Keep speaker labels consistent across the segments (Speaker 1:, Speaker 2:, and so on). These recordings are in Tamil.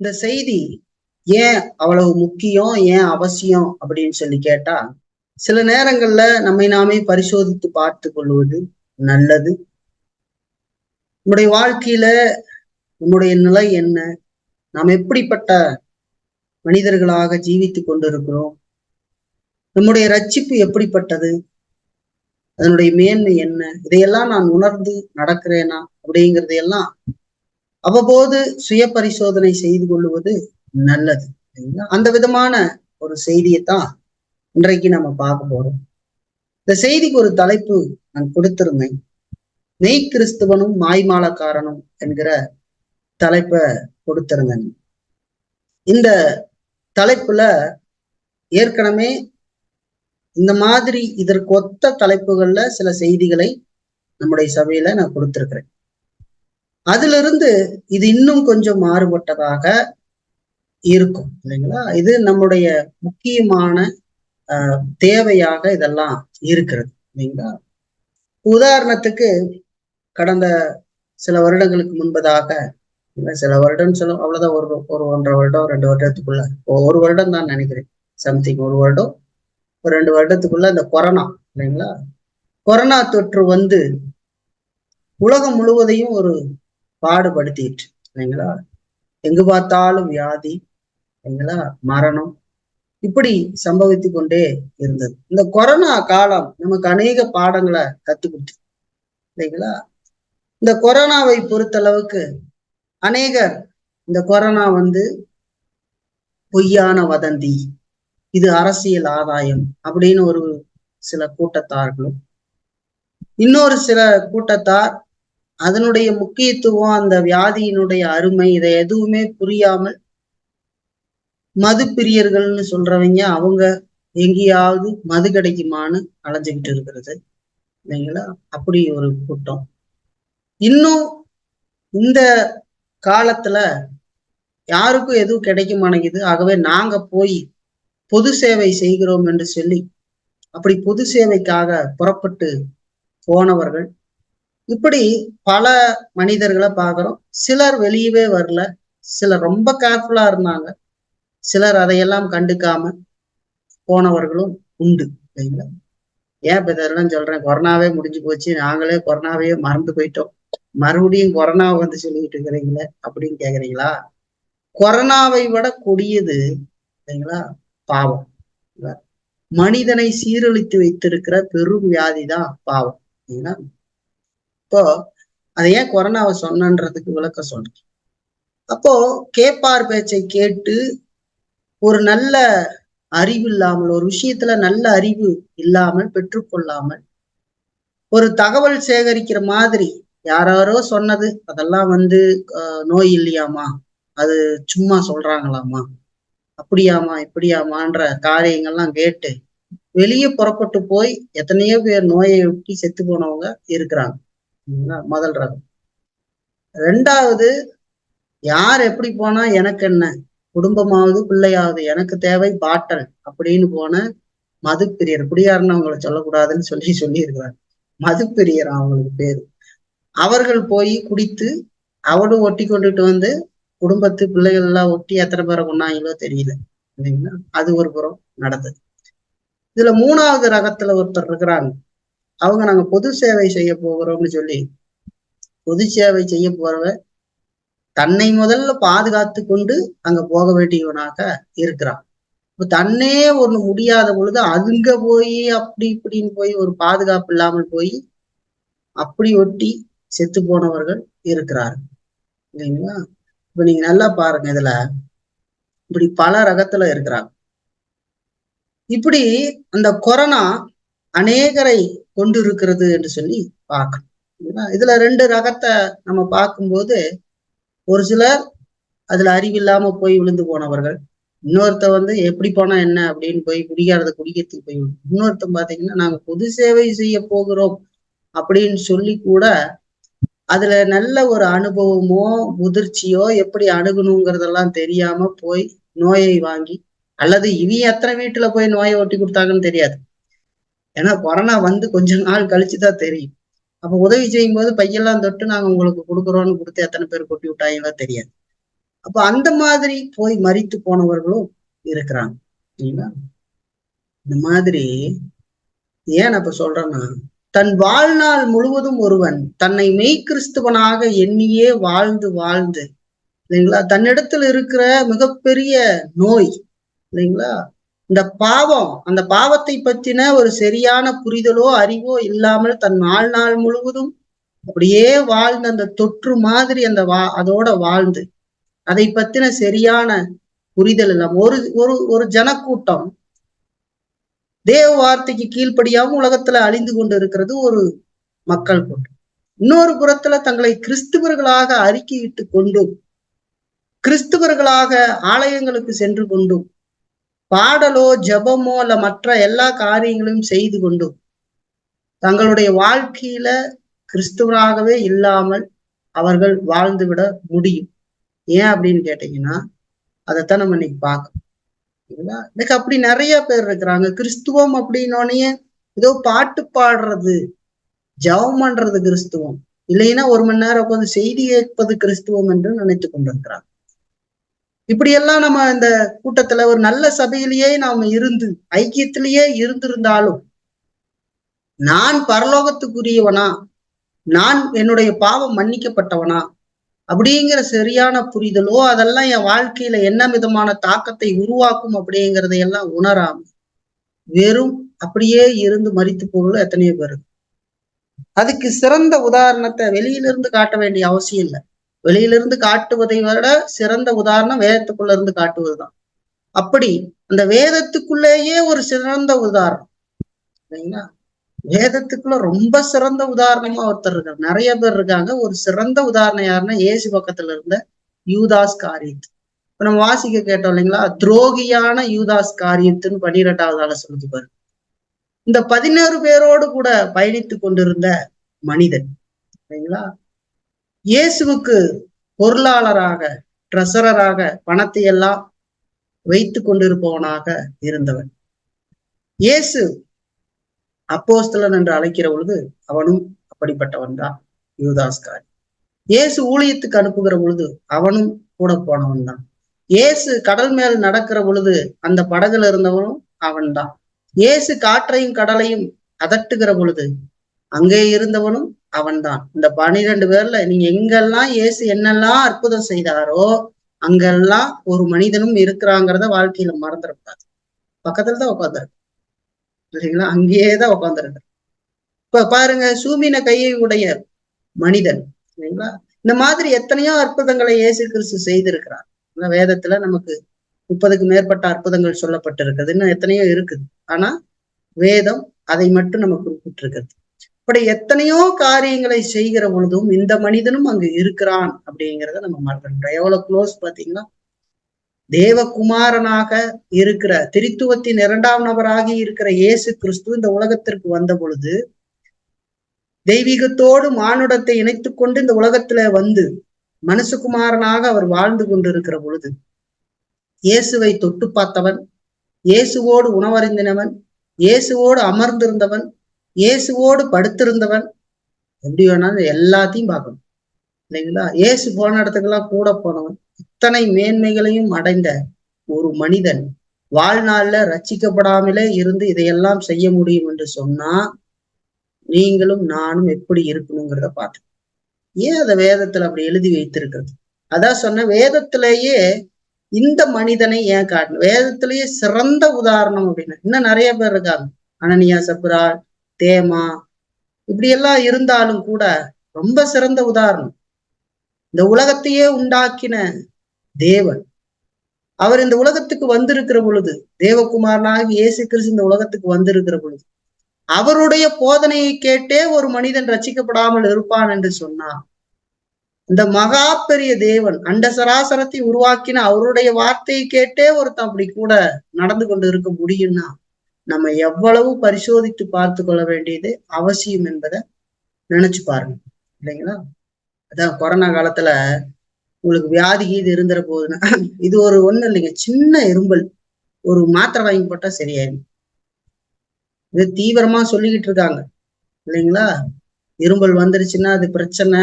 Speaker 1: இந்த செய்தி ஏன் அவ்வளவு முக்கியம், ஏன் அவசியம் அப்படின்னு சொல்லி கேட்டா, சில நேரங்கள்ல நம்மை நாமே பரிசோதித்து பார்த்து கொள்வது நல்லது. நம்முடைய வாழ்க்கையில நம்முடைய நிலை என்ன? நாம் எப்படிப்பட்ட மனிதர்களாக ஜீவித்துக் கொண்டிருக்கிறோம்? நம்முடைய ரட்சிப்பு எப்படிப்பட்டது? அதனுடைய மேன்மை என்ன? இதையெல்லாம் நான் உணர்ந்து நடக்கிறேனா அப்படிங்கிறதையெல்லாம் அவ்வப்போது சுய பரிசோதனை செய்து கொள்வது நல்லது. அந்த விதமான ஒரு செய்தியைத்தான் இன்றைக்கு நம்ம பார்க்க போறோம். இந்த செய்திக்கு ஒரு தலைப்பு நான் கொடுத்திருந்தேன். மெய் கிறிஸ்துவனும் மாய்மாலக்காரனும் என்கிற தலைப்பை கொடுத்திருந்தேன். இந்த தலைப்புல ஏற்கனவே இந்த மாதிரி இதற்கு ஒத்த தலைப்புகள்ல சில செய்திகளை நம்முடைய சபையில நான் கொடுத்திருக்கிறேன். அதிலிருந்து இது இன்னும் கொஞ்சம் மாறுபட்டதாக இருக்கும் இல்லைங்களா? இது நம்முடைய முக்கியமான தேவையாக இதெல்லாம் இருக்கிறது இல்லைங்களா? உதாரணத்துக்கு கடந்த சில வருடங்களுக்கு முன்பதாக, சில வருடம் சொல்ல அவ்வளவுதான், ஒரு 1.5 வருடம் 2 வருடத்துக்குள்ள, ஒரு வருடம் தான் நினைக்கிறேன், சம்திங் ஒரு வருடம் 2 வருடத்துக்குள்ள இந்த கொரோனா இல்லைங்களா, கொரோனா தொற்று வந்து உலகம் முழுவதையும் ஒரு பாடுபடுத்திட்டு இல்லைங்களா? எங்கு பார்த்தாலும் வியாதி இல்லைங்களா, மரணம் இப்படி சம்பவித்து கொண்டே இருந்தது. இந்த கொரோனா காலம் நமக்கு அநேக பாடங்களை கற்றுக் கொடுத்து இல்லைங்களா? இந்த கொரோனாவை பொறுத்தளவுக்கு அநேகர் இந்த கொரோனா வந்து பொய்யான வதந்தி, இது அரசியல் ஆதாயம் அப்படின்னு ஒரு சில கூட்டத்தார்களும், இன்னொரு சில கூட்டத்தார் அதனுடைய முக்கியத்துவம், அந்த வியாதியினுடைய அருமை இதை எதுவுமே புரியாமல் மது பிரியர்கள்னு சொல்றவங்க அவங்க எங்கேயாவது மது கிடைக்குமான்னு அலைஞ்சுக்கிட்டு இருக்கிறது இல்லைங்களா? அப்படி ஒரு கூட்டம். இன்னும் இந்த காலத்துல யாருக்கும் எதுவும் கிடைக்க மாட்டேங்குது, ஆகவே நாங்க போய் பொது சேவை செய்கிறோம் என்று சொல்லி அப்படி பொது சேவைக்காக புறப்பட்டு போனவர்கள், இப்படி பல மனிதர்களை பார்க்கிறோம். சிலர் வெளியவே வரல, சிலர் ரொம்ப கேர்ஃபுல்லா இருந்தாங்க, சிலர் அதையெல்லாம் கண்டுக்காம போனவர்களும் உண்டு இல்லைங்களா? ஏன் இப்ப இதெல்லாம் சொல்றேன்? கொரோனாவே முடிஞ்சு போச்சு, நாங்களே கொரோனாவே மறந்து போயிட்டோம், மறுபடியும் கொரோனாவை வந்து சொல்லிட்டு இருக்கிறீங்களே அப்படின்னு கேக்குறீங்களா? கொரோனாவை விட கொடியது இல்லைங்களா பாவம். மனிதனை சீரழித்து வைத்திருக்கிற பெரும் வியாதிதான் பாவம் இல்லைங்களா? இப்போ அதை ஏன் கொரோனாவை சொன்னன்றதுக்கு விளக்க சொல்றேன். அப்போ கேட்பார் பேச்சை கேட்டு ஒரு நல்ல அறிவு இல்லாமல், ஒரு விஷயத்துல நல்ல அறிவு இல்லாமல், பெற்றுக்கொள்ளாமல், ஒரு தகவல் சேகரிக்கிற மாதிரி யாரோ சொன்னது அதெல்லாம் வந்து நோய் இல்லையாமா, அது சும்மா சொல்றாங்களாமா, அப்படியாமா இப்படியாமான்ற காரியங்கள்லாம் கேட்டு வெளியே புறப்பட்டு போய் எத்தனையோ பேர் நோயை ஒட்டி செத்து போனவங்க இருக்கிறாங்க. முதல் ரகம். ரெண்டாவது, யார் எப்படி போனா எனக்கு என்ன, குடும்பமாவது பிள்ளையாவது, எனக்கு தேவை பாட்டல் அப்படின்னு போன மது பிரியர், குடியாருன்னு அவங்களை சொல்லக்கூடாதுன்னு சொல்லி இருக்கிறாங்க. மது பிரியர் அவங்களுக்கு பேரு. அவர்கள் போய் குடித்து அவனும் ஒட்டி கொண்டுட்டு வந்து குடும்பத்து பிள்ளைகள் எல்லாம் ஒட்டி எத்தனை பேரை கொண்டாங்களோ தெரியல இல்லைங்களா? அது ஒரு புறம் நடந்தது. இதுல 3வது ரகத்துல ஒருத்தர் இருக்கிறாங்க. அவங்க நாங்க பொது சேவை செய்ய போகிறோம்னு சொல்லி பொது சேவை செய்ய போறவ தன்னை முதல்ல பாதுகாத்து கொண்டு அங்க போக வேண்டியவனாக இருக்கிறான். இப்ப தன்னே ஒண்ணு முடியாத பொழுது அங்க போய் அப்படி இப்படின்னு போய் ஒரு பாதுகாப்பு இல்லாமல் போய் அப்படி ஒட்டி செத்து போனவர்கள் இருக்கிறார்கள் இல்லைங்களா? இப்ப நீங்க நல்லா பாருங்க, இதுல இப்படி பல ரகத்துல இருக்கிறாங்க. இப்படி அந்த கொரோனா அநேகரை கொண்டு இருக்கிறது என்று சொல்லி பார்க்கணும். இதுல 2 ரகத்தை நம்ம பார்க்கும்போது, ஒரு சிலர் அதுல அறிவில்லாம போய் விழுந்து போனவர்கள், இன்னொருத்த வந்து எப்படி போனா என்ன அப்படின்னு போய் குடிக்கிறதுக்கு போய், இன்னொருத்தன் பாத்தீங்கன்னா நாங்க பொது சேவை செய்ய போகிறோம் அப்படின்னு சொல்லி கூட அதுல நல்ல ஒரு அனுபவமோ முதிர்ச்சியோ எப்படி அணுகணுங்கிறதெல்லாம் தெரியாம போய் நோயை வாங்கி, அல்லது இனி எத்தனை வீட்டுல போய் நோயை ஒட்டி கொடுத்தாங்கன்னு தெரியாது. ஏன்னா கொரோனா வந்து கொஞ்ச நாள் கழிச்சுதான் தெரியும். அப்ப உதவி செய்யும் போது பையெல்லாம் தொட்டு நாங்க உங்களுக்கு கொடுக்குறோம்னு கொடுத்து எத்தனை பேர் கொட்டி விட்டாங்களோ தெரியாது. அப்ப அந்த மாதிரி போய் மரித்து போனவர்களும் இருக்கிறாங்க. இந்த மாதிரி ஏன் அப்ப சொல்றேன்னா, தன் வாழ்நாள் முழுவதும் ஒருவன் தன்னை மெய்கிறிஸ்துவனாக எண்ணியே வாழ்ந்து வாழ்ந்து இல்லைங்களா, தன்னிடத்தில் இருக்கிற மிகப்பெரிய நோய் இல்லைங்களா, இந்த பாவம், அந்த பாவத்தை பற்றின ஒரு சரியான புரிதலோ அறிவோ இல்லாமல் தன் வாழ்நாள் முழுவதும் அப்படியே வாழ்ந்து அந்த தொற்று மாதிரி அந்த அதோட வாழ்ந்து அதை பத்தின சரியான புரிதல் இல்லாம ஒரு ஒரு ஒரு ஜனக்கூட்டம் தேவ வார்த்தைக்கு கீழ்ப்படியாம உலகத்துல அழிந்து கொண்டு இருக்கிறது ஒரு மக்கள் கூட்டம். இன்னொரு புறத்துல தங்களை கிறிஸ்துவர்களாக அறிக்கையிட்டு கொண்டும் கிறிஸ்துவர்களாக ஆலயங்களுக்கு சென்று கொண்டும் பாடலோ ஜபமோ அல்ல மற்ற எல்லா காரியங்களையும் செய்து கொண்டும் தங்களுடைய வாழ்க்கையில கிறிஸ்துவராகவே இல்லாமல் அவர்கள் வாழ்ந்து விட முடியும். ஏன் அப்படின்னு கேட்டீங்கன்னா, அதைத்தான் நம்ம இன்னைக்கு பார்க்கணும். இன்னைக்கு அப்படி நிறைய பேர் இருக்கிறாங்க. கிறிஸ்துவம் அப்படின்னோடனே ஏதோ பாட்டு பாடுறது, ஜபம் பண்றது கிறிஸ்துவம், இல்லைன்னா 1 மணி நேரம் உட்காந்து செய்தி கேட்பது கிறிஸ்துவம் என்று நினைத்து கொண்டிருக்கிறாங்க. இப்படியெல்லாம் நம்ம இந்த கூட்டத்துல ஒரு நல்ல சபையிலேயே நாம இருந்து ஐக்கியத்திலேயே இருந்திருந்தாலும், நான் பரலோகத்துக்குரியவனா, நான் என்னுடைய பாவம் மன்னிக்கப்பட்டவனா அப்படிங்கிற சரியான புரிதலோ அதெல்லாம் என் வாழ்க்கையில என்ன விதமான தாக்கத்தை உருவாக்கும் அப்படிங்கிறதையெல்லாம் உணராம வெறும் அப்படியே இருந்து மரித்து போகல எத்தனையோ பேரு. அதுக்கு சிறந்த உதாரணத்தை வெளியிலிருந்து காட்ட வேண்டிய அவசியம் இல்லை. வெளியிலிருந்து காட்டுவதை விட சிறந்த உதாரணம் வேதத்துக்குள்ள இருந்து காட்டுவதுதான். அப்படி அந்த வேதத்துக்குள்ளேயே ஒரு சிறந்த உதாரணம் இல்லைங்களா, வேதத்துக்குள்ள ரொம்ப சிறந்த உதாரணமா ஒருத்தர் இருக்காரு. நிறைய பேர் இருக்காங்க. ஒரு சிறந்த உதாரணம் யாருன்னா இயேசு பக்கத்துல இருந்த யூதாஸ் காரியத். இப்ப நம்ம வாசிக்க கேட்டோம் இல்லைங்களா, துரோகியான யூதாஸ் காரியத்துன்னு 12வது சொல்லுது பாரு. இந்த 11 பேரோடு கூட பயணித்து கொண்டிருந்த மனிதன் இல்லைங்களா, இயேசுவுக்கு பொருளாளராக ட்ரெசரராக பணத்தை எல்லாம் வைத்து கொண்டிருப்பவனாக இருந்தவன். இயேசு அப்போஸ்தலன் என்று அழைக்கிற பொழுது அவனும் அப்படிப்பட்டவன் தான் யூதாஸ்காரி. இயேசு ஊழியத்துக்கு அனுப்புகிற பொழுது அவனும் கூட போனவன் தான். இயேசு கடல் மேல் நடக்கிற பொழுது அந்த படகுல இருந்தவனும் அவன் தான். இயேசு காற்றையும் கடலையும் அதட்டுகிற பொழுது அங்கே இருந்தவனும் அவன் தான். இந்த 12 பேர்ல நீங்க எங்கெல்லாம் இயேசு என்னெல்லாம் அற்புதம் செய்தாரோ அங்கெல்லாம் ஒரு மனிதனும் இருக்கிறாங்கிறத வாழ்க்கையில மறந்துடக்கூடாது. பக்கத்துலதான் உட்காந்துருக்கு இல்லைங்களா, அங்கேயேதான் உட்காந்துருக்கு. இப்ப பாருங்க, சூமின கையை உடைய மனிதன் இல்லைங்களா, இந்த மாதிரி எத்தனையோ அற்புதங்களை இயேசு கிறிஸ்து செய்திருக்கிறார். வேதத்துல நமக்கு 30க்கு மேற்பட்ட அற்புதங்கள் சொல்லப்பட்டிருக்குது, இன்னும் எத்தனையோ இருக்குது. ஆனா வேதம் அதை மட்டும் நம்ம குறிப்பிட்டிருக்கிறது. அப்படி எத்தனையோ காரியங்களை செய்கிற பொழுதும் இந்த மனிதனும் அங்கு இருக்கிறான் அப்படிங்கிறத நம்ம மறந்துட்டோம். எவ்வளவு க்ளோஸ் பாத்தீங்கன்னா, தேவகுமாரனாக இருக்கிற திரித்துவத்தின் 2ஆம் நபராகி இருக்கிற இயேசு கிறிஸ்து இந்த உலகத்திற்கு வந்த பொழுது தெய்வீகத்தோடு மானுடத்தை இணைத்துக் கொண்டு இந்த உலகத்துல வந்து மனுஷகுமாரனாக அவர் வாழ்ந்து கொண்டிருக்கிற பொழுது இயேசுவை தொட்டு பார்த்தவன், இயேசுவோடு உணவருந்தினவன், இயேசுவோடு அமர்ந்திருந்தவன், இயேசுவோடு படுத்திருந்தவன், எப்படி வேணாலும் எல்லாத்தையும் பார்க்கணும் இல்லைங்களா. இயேசு போன இடத்துக்கெல்லாம் கூட போனவன், இத்தனை மேன்மைகளையும் அடைந்த ஒரு மனிதன் வாழ்நாள்ல ரட்சிக்கப்படாமலே இருந்து இதையெல்லாம் செய்ய முடியும் என்று சொன்னா நீங்களும் நானும் எப்படி இருக்கணுங்கிறத பார்த்து. ஏன் அதை வேதத்துல அப்படி எழுதி வைத்திருக்கிறது? அதான் சொன்ன, வேதத்திலேயே இந்த மனிதனை ஏன் காட்டணும், வேதத்திலேயே சிறந்த உதாரணம் அப்படின்னு. இன்னும் நிறைய பேர் இருக்காங்க, அனனியா, சப்ரா, தேமா, இப்படி எல்லாம் இருந்தாலும் கூட ரொம்ப சிறந்த உதாரணம் இந்த உலகத்தையே உண்டாக்கின தேவன். அவர் இந்த உலகத்துக்கு வந்திருக்கிற பொழுது, தேவகுமாரனாக இயேசு கிறிஸ்து இந்த உலகத்துக்கு வந்திருக்கிற பொழுது அவருடைய போதனையை கேட்டே ஒரு மனிதன் ரட்சிக்கப்படாமல் இருப்பான் என்று சொன்னார். இந்த மகா பெரிய தேவன் அண்ட சராசரத்தை உருவாக்கின அவருடைய வார்த்தையை கேட்டே ஒருத்தன் அப்படி கூட நடந்து கொண்டு இருக்க முடியும்னா நம்ம எவ்வளவு பரிசோதித்து பார்த்து கொள்ள வேண்டியது அவசியம் என்பதை நினைச்சு பாருங்க இல்லைங்களா. அதான் கொரோனா காலத்துல உங்களுக்கு வியாதி இது இருந்துற போகுதுன்னா இது ஒரு ஒண்ணு இல்லைங்க, சின்ன இரும்பல், ஒரு மாத்திரை வாங்கி போட்டா சரியாயிடும். இது தீவிரமா சொல்லிக்கிட்டு இருக்காங்க இல்லைங்களா. இரும்பல் வந்துருச்சுன்னா அது பிரச்சனை,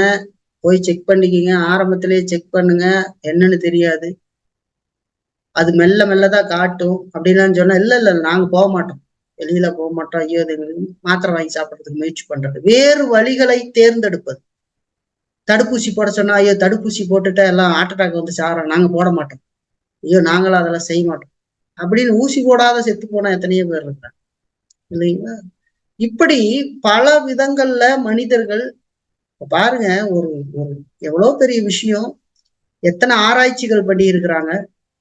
Speaker 1: போய் செக் பண்ணிக்கிங்க, ஆரம்பத்திலேயே செக் பண்ணுங்க, என்னன்னு தெரியாது, அது மெல்ல மெல்லதான் காட்டும் அப்படின்லாம் சொன்னா, இல்ல இல்ல நாங்க போக மாட்டோம், வெளியில போக மாட்டோம், ஐயோ அது மாத்திரை வாங்கி சாப்பிடறதுக்கு முயற்சி பண்றது, வேறு வழிகளை தேர்ந்தெடுப்பது. தடுப்பூசி போட சொன்னா, ஐயோ தடுப்பூசி போட்டுட்டா எல்லாம் ஹார்ட் அட்டாக் வந்து சாகிறோம், நாங்க போட மாட்டோம், ஐயோ நாங்களும் அதெல்லாம் செய்ய மாட்டோம் அப்படின்னு ஊசி போடாத செத்து போனா எத்தனையோ பேர் இருக்கிறாங்க இல்லைங்களா? இப்படி பல விதங்கள்ல மனிதர்கள் பாருங்க, ஒரு ஒரு எவ்வளவு பெரிய விஷயம், எத்தனை ஆராய்ச்சிகள் பண்ணி இருக்கிறாங்க,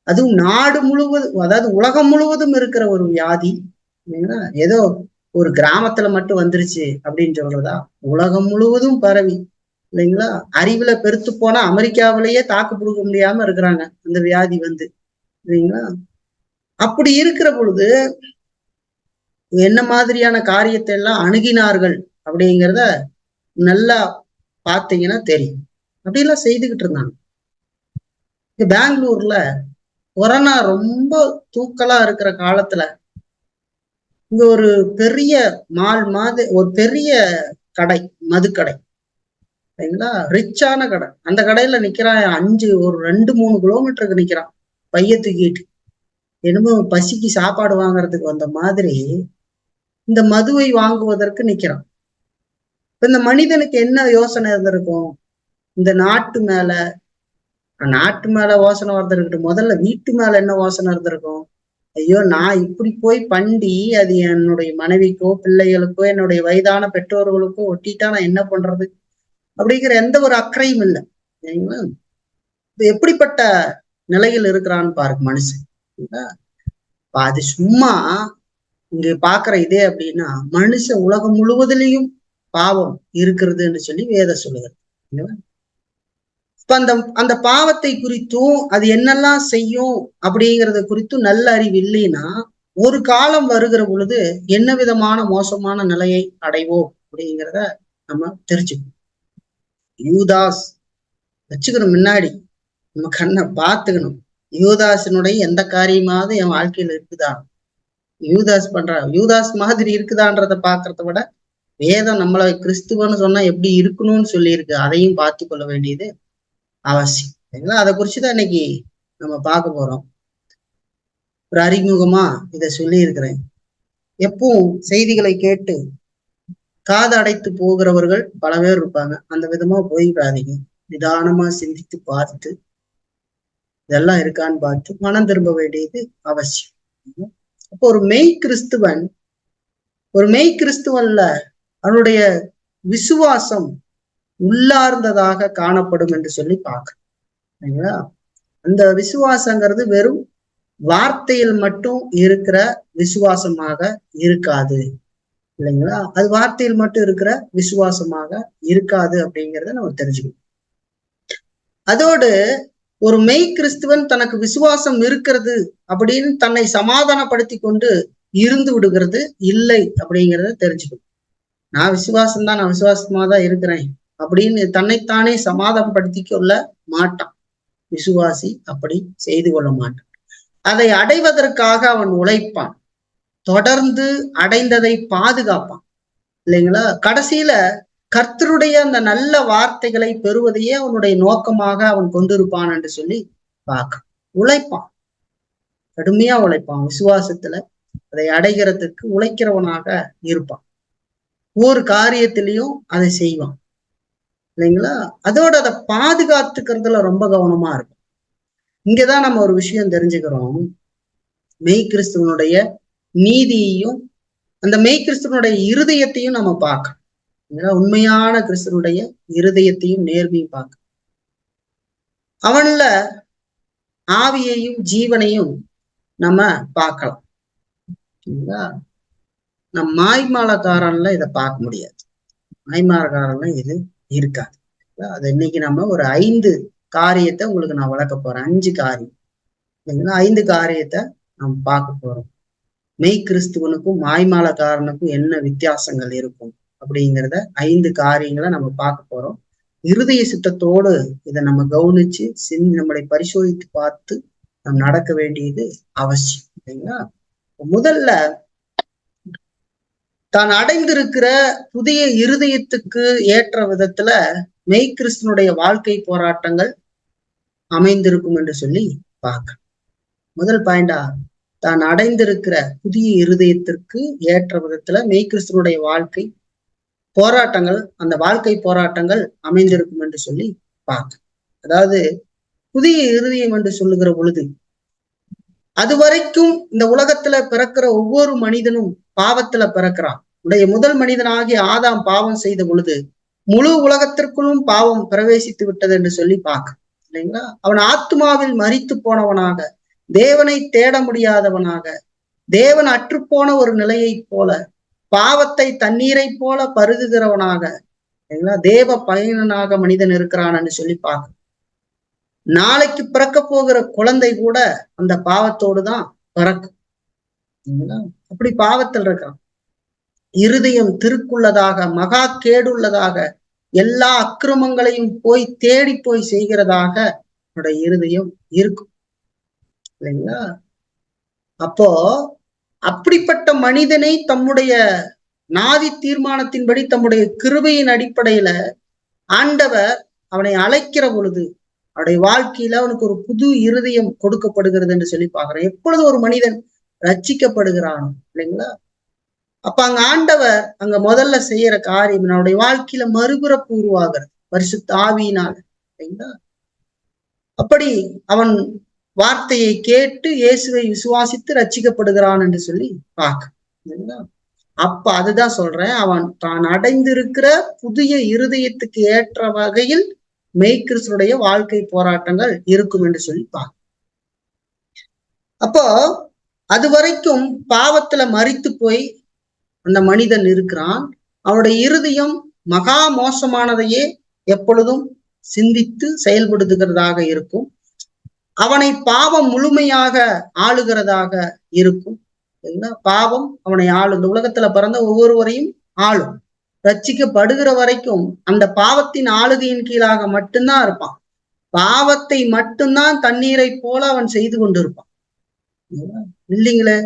Speaker 1: அதுவும் நாடு முழுவதும், அதாவது உலகம் முழுவதும் இருக்கிற ஒரு வியாதி. ஏதோ ஒரு கிராமத்துல மட்டும் வந்துருச்சு அப்படின்னு சொல்றதா, உலகம் முழுவதும் பரவி இல்லைங்களா? அறிவுல பெருத்து போனா அமெரிக்காவிலேயே தாக்கு பிடிக்க முடியாம இருக்கிறாங்க அந்த வியாதி வந்து இல்லைங்களா? அப்படி இருக்கிற பொழுது என்ன மாதிரியான காரியத்தை எல்லாம் அணுகினார்கள் அப்படிங்கிறத நல்லா பார்த்தீங்கன்னா தெரியும். அப்படிலாம் செய்துகிட்டு இருந்தாங்க. பெங்களூர்ல கொரோனா ரொம்ப தூக்கலா இருக்கிற காலத்துல இங்க ஒரு பெரிய மால் மாதிரி ஒரு பெரிய கடை, மதுக்கடை சரிங்களா, ரிச்சான கடை. அந்த கடையில நிக்கிறான், ஒரு 2-3 கிலோமீட்டருக்கு நிக்கிறான் பைய தூக்கிட்டு, என்னமோ பசிக்கு சாப்பாடு வாங்குறதுக்கு வந்த மாதிரி இந்த மதுவை வாங்குவதற்கு நிக்கிறான். இந்த மனிதனுக்கு என்ன யோசனை இருந்திருக்கும்? இந்த நாட்டு மேல யோசனை இருந்திருக்கட்டும், முதல்ல வீட்டு மேல என்ன யோசனை இருந்திருக்கும்? ஐயோ நான் இப்படி போய் பண்டி அது என்னுடைய மனைவிக்கோ பிள்ளைகளுக்கோ என்னுடைய வயதான பெற்றோர்களுக்கோ ஒட்டிட்டா நான் என்ன பண்றது அப்படிங்கிற எந்த ஒரு அக்கறையும் இல்லை. சரிங்களா? எப்படிப்பட்ட நிலையில் இருக்கிறான்னு பாருங்க மனுஷன். அது சும்மா இங்க பாக்குற இதே அப்படின்னா, மனுஷன் உலகம் முழுவதிலையும் பாவம் இருக்கிறதுன்னு சொல்லி வேதம் சொல்லுகிறது. இப்ப அந்த பாவத்தை குறித்தும் அது என்னெல்லாம் செய்யும் அப்படிங்கிறத குறித்தும் நல்ல அறிவு இல்லைன்னா, ஒரு காலம் வருகிற பொழுது என்ன விதமான மோசமான நிலையை அடைவோம் அப்படிங்கிறத நம்ம தெரிஞ்சுக்கணும். யூதாஸ் வச்சுக்கணும் முன்னாடி, நம்ம கண்ணை பார்த்துக்கணும். யூதாஸினுடைய எந்த காரியமாவது என் வாழ்க்கையில இருக்குதா, யூதாஸ் மாதிரி இருக்குதான்றத பாக்குறத விட வேதம் நம்மளை கிறிஸ்துவன்னு சொன்னா எப்படி இருக்கணும்னு சொல்லியிருக்கு, அதையும் பார்த்து கொள்ள வேண்டியது அவசியம். சரிங்களா? அதை குறிச்சுதான் இன்னைக்கு நம்ம பார்க்க போறோம். ஒரு அறிமுகமா இதை சொல்லி இருக்கிறேன். எப்பவும் செய்திகளை கேட்டு காது அடைத்து போகிறவர்கள் பல பேர் இருப்பாங்க. அந்த விதமா போயிடாதீங்க. நிதானமா சிந்தித்து பார்த்து இதெல்லாம் இருக்கான்னு பார்த்து மனம் திரும்ப வேண்டியது அவசியம். அப்போ ஒரு மெய் கிறிஸ்துவன்ல அவனுடைய விசுவாசம் உள்ளார்ந்ததாக காணப்படும் என்று சொல்லி பார்க்கிறோம். அந்த விசுவாசங்கிறது வெறும் வார்த்தையில் மட்டும் இருக்கிற விசுவாசமாக இருக்காது இல்லைங்களா? அது வார்த்தையில் மட்டும் இருக்கிற விசுவாசமாக இருக்காது அப்படிங்கிறத நம்ம தெரிஞ்சுக்கணும். அதோடு ஒரு மெய் கிறிஸ்துவன் தனக்கு விசுவாசம் இருக்கிறது அப்படின்னு தன்னை சமாதானப்படுத்தி கொண்டு இருந்து விடுகிறது இல்லை அப்படிங்கிறத தெரிஞ்சுக்கணும். நான் விசுவாசமா தான் இருக்கிறேன் அப்படின்னு தன்னைத்தானே சமாதானப்படுத்தி கொள்ள மாட்டான் விசுவாசி. அப்படி செய்து கொள்ள மாட்டான். அதை அடைவதற்காக அவன் உழைப்பான், தொடர்ந்து அடைந்ததை பாதுகாப்பான் இல்லைங்களா? கடைசியில கர்த்தருடைய அந்த நல்ல வார்த்தைகளை பெறுவதையே அவனுடைய நோக்கமாக அவன் கொண்டிருப்பான் என்று சொல்லி பார்க்க உழைப்பான், கடுமையா உழைப்பான். விசுவாசத்துல அதை அடைகிறதுக்கு உழைக்கிறவனாக இருப்பான். ஒவ்வொரு காரியத்திலையும் அதை செய்வான் இல்லைங்களா? அதோட அதை பாதுகாத்துக்கிறதுல ரொம்ப கவனமா இருக்கும். இங்கதான் நம்ம ஒரு விஷயம் தெரிஞ்சுக்கிறோம். மெய் கிறிஸ்துவனுடைய நீதியையும் அந்த மெய் கிறிஸ்துவனுடைய இருதயத்தையும் நம்ம பார்க்கணும். உண்மையான கிறிஸ்துவனுடைய இருதயத்தையும் நேர்மையும் பார்க்க, அவன்ல ஆவியையும் ஜீவனையும் நம்ம பார்க்கலாம். நம் மாய்மாலக்காரன்ல இதை பார்க்க முடியாது. மாய்மாலக்காரன்ல இது இருக்காது. அது இன்னைக்கு நம்ம ஒரு 5 காரியத்தை உங்களுக்கு நான் வளர்க்க போறேன். 5 காரியம் இல்லைங்களா? 5 காரியத்தை நம்ம பார்க்க போறோம். மெய் கிறிஸ்துவனுக்கும் மாய்மாலக்காரனுக்கும் என்ன வித்தியாசங்கள் இருக்கும் அப்படிங்கிறத 5 காரியங்களை நம்ம பார்க்க போறோம். இருதய சித்தத்தோடு இதை நம்ம கவனிச்சு நம்மளை பரிசோதித்து பார்த்து நம்ம நடக்க வேண்டியது அவசியம் இல்லைங்களா? முதல்ல தான் அடைந்திருக்கிற புதிய இருதயத்துக்கு ஏற்ற விதத்துல மெய் கிறிஸ்துவனுடைய வாழ்க்கை போராட்டங்கள் அமைந்திருக்கும் என்று சொல்லி பார்க்க. முதல் பாயிண்டா, தான் அடைந்திருக்கிற புதிய இருதயத்திற்கு ஏற்ற விதத்துல மெய் கிறிஸ்துவனுடைய வாழ்க்கை போராட்டங்கள், அந்த வாழ்க்கை போராட்டங்கள் அமைந்திருக்கும் என்று சொல்லி பார்க்க. அதாவது புதிய இருதயம் என்று சொல்லுகிற பொழுது, அது வரைக்கும் இந்த உலகத்துல பிறக்கிற ஒவ்வொரு மனிதனும் பாவத்துல பிறக்கிறான். உடைய முதல் மனிதனாகிய ஆதாம் பாவம் செய்த பொழுது முழு உலகத்திற்குள்ளும் பாவம் பிரவேசித்து விட்டது என்று சொல்லி பார்க்க இல்லைங்களா. அவன் ஆத்மாவில் மரித்து போனவனாக, தேவனை தேட முடியாதவனாக, தேவன் அற்றுப்போன ஒரு நிலையை போல, பாவத்தை தண்ணீரை போல பருகுகிறவனாக, தேவ பயனாக மனிதன் இருக்கிறான் என்று சொல்லி பார்க்க. நாளைக்கு பிறக்க போகிற குழந்தை கூட அந்த பாவத்தோடு தான் பிறக்கும். அப்படி பாவத்தில் இருக்கான். இருதயம் திருக்குள்ளதாக, மகா கேடுள்ளதாக, எல்லா அக்கிரமங்களையும் போய் தேடி போய் செய்கிறதாக என்னுடைய இருதயம் இருக்கும் இல்லைங்களா. அப்போ அப்படிப்பட்ட மனிதனை தம்முடைய நாதி தீர்மானத்தின்படி, தம்முடைய கிருபையின் அடிப்படையில ஆண்டவர் அவனை அழைக்கிற பொழுது அவனுடைய வாழ்க்கையில அவனுக்கு ஒரு புது இருதயம் கொடுக்கப்படுகிறது என்று சொல்லி பாக்குறேன். எப்பொழுது ஒரு மனிதன் ரட்சிக்கப்படுகிறானோ இல்லைங்களா, அப்ப அங்க ஆண்டவர் அங்க முதல்ல செய்யற காரியம் அவனுடைய வாழ்க்கையில மறுபிறப்பு உருவாகிறது பரிசுத்த ஆவியினால இல்லைங்களா. அப்படி அவன் வார்த்தையை கேட்டு இயேசுவை விசுவாசித்து ரட்சிக்கப்படுகிறான் என்று சொல்லி பார்க்க. அப்ப அதுதான் சொல்றேன், அவன் தான் அடைந்திருக்கிற புதிய இருதயத்துக்கு ஏற்ற வகையில் மெய்கிறிஸ்துடைய வாழ்க்கை போராட்டங்கள் இருக்கும் என்று சொல்லி பார்க்க. அப்போ அது வரைக்கும் பாவத்துல மரித்து போய் அந்த மனிதன் இருக்கிறான். அவனுடைய இருதயம் மகா மோசமானதையே எப்பொழுதும் சிந்தித்து செயல்படுத்துகிறதாக இருக்கும். அவனை பாவம் முழுமையாக ஆளுகிறதாக இருக்கும். பாவம் அவனை ஆளும். இந்த உலகத்துல பிறந்த ஒவ்வொருவரையும் ஆளும். ரட்சிக்கப்படுகிற வரைக்கும் அந்த பாவத்தின் ஆளுகையின் கீழாக மட்டும்தான் இருப்பான். பாவத்தை மட்டும்தான் தண்ணீரை போல அவன் செய்து கொண்டு இருப்பான் இல்லைங்களே.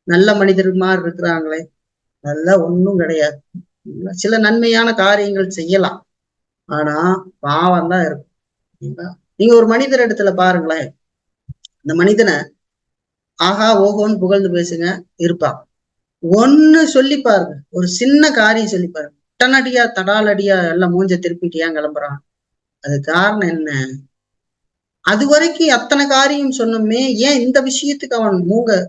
Speaker 1: நல்ல மனிதர் மாதிரி இருக்கிறாங்களே, நல்ல ஒண்ணும் கிடையாது. சில நன்மையான காரியங்கள் செய்யலாம், ஆனா பாவம் தான் இருக்கும். நீங்க ஒரு மனிதர் இடத்துல பாருங்களேன், அந்த மனிதனை ஆஹா ஓஹோன்னு புகழ்ந்து பேசுங்க இருப்பான். ஒண்ணு சொல்லி பாருங்க, ஒரு சின்ன காரியம் சொல்லி பாருங்க, டனடியா தடாலடியா எல்லாம் மூஞ்ச திருப்பிட்டியா கிளம்புறான். அது காரணம் என்ன? அது வரைக்கும் அத்தனை காரியம் சொன்னோமே, ஏன் இந்த விஷயத்துக்கு அவன்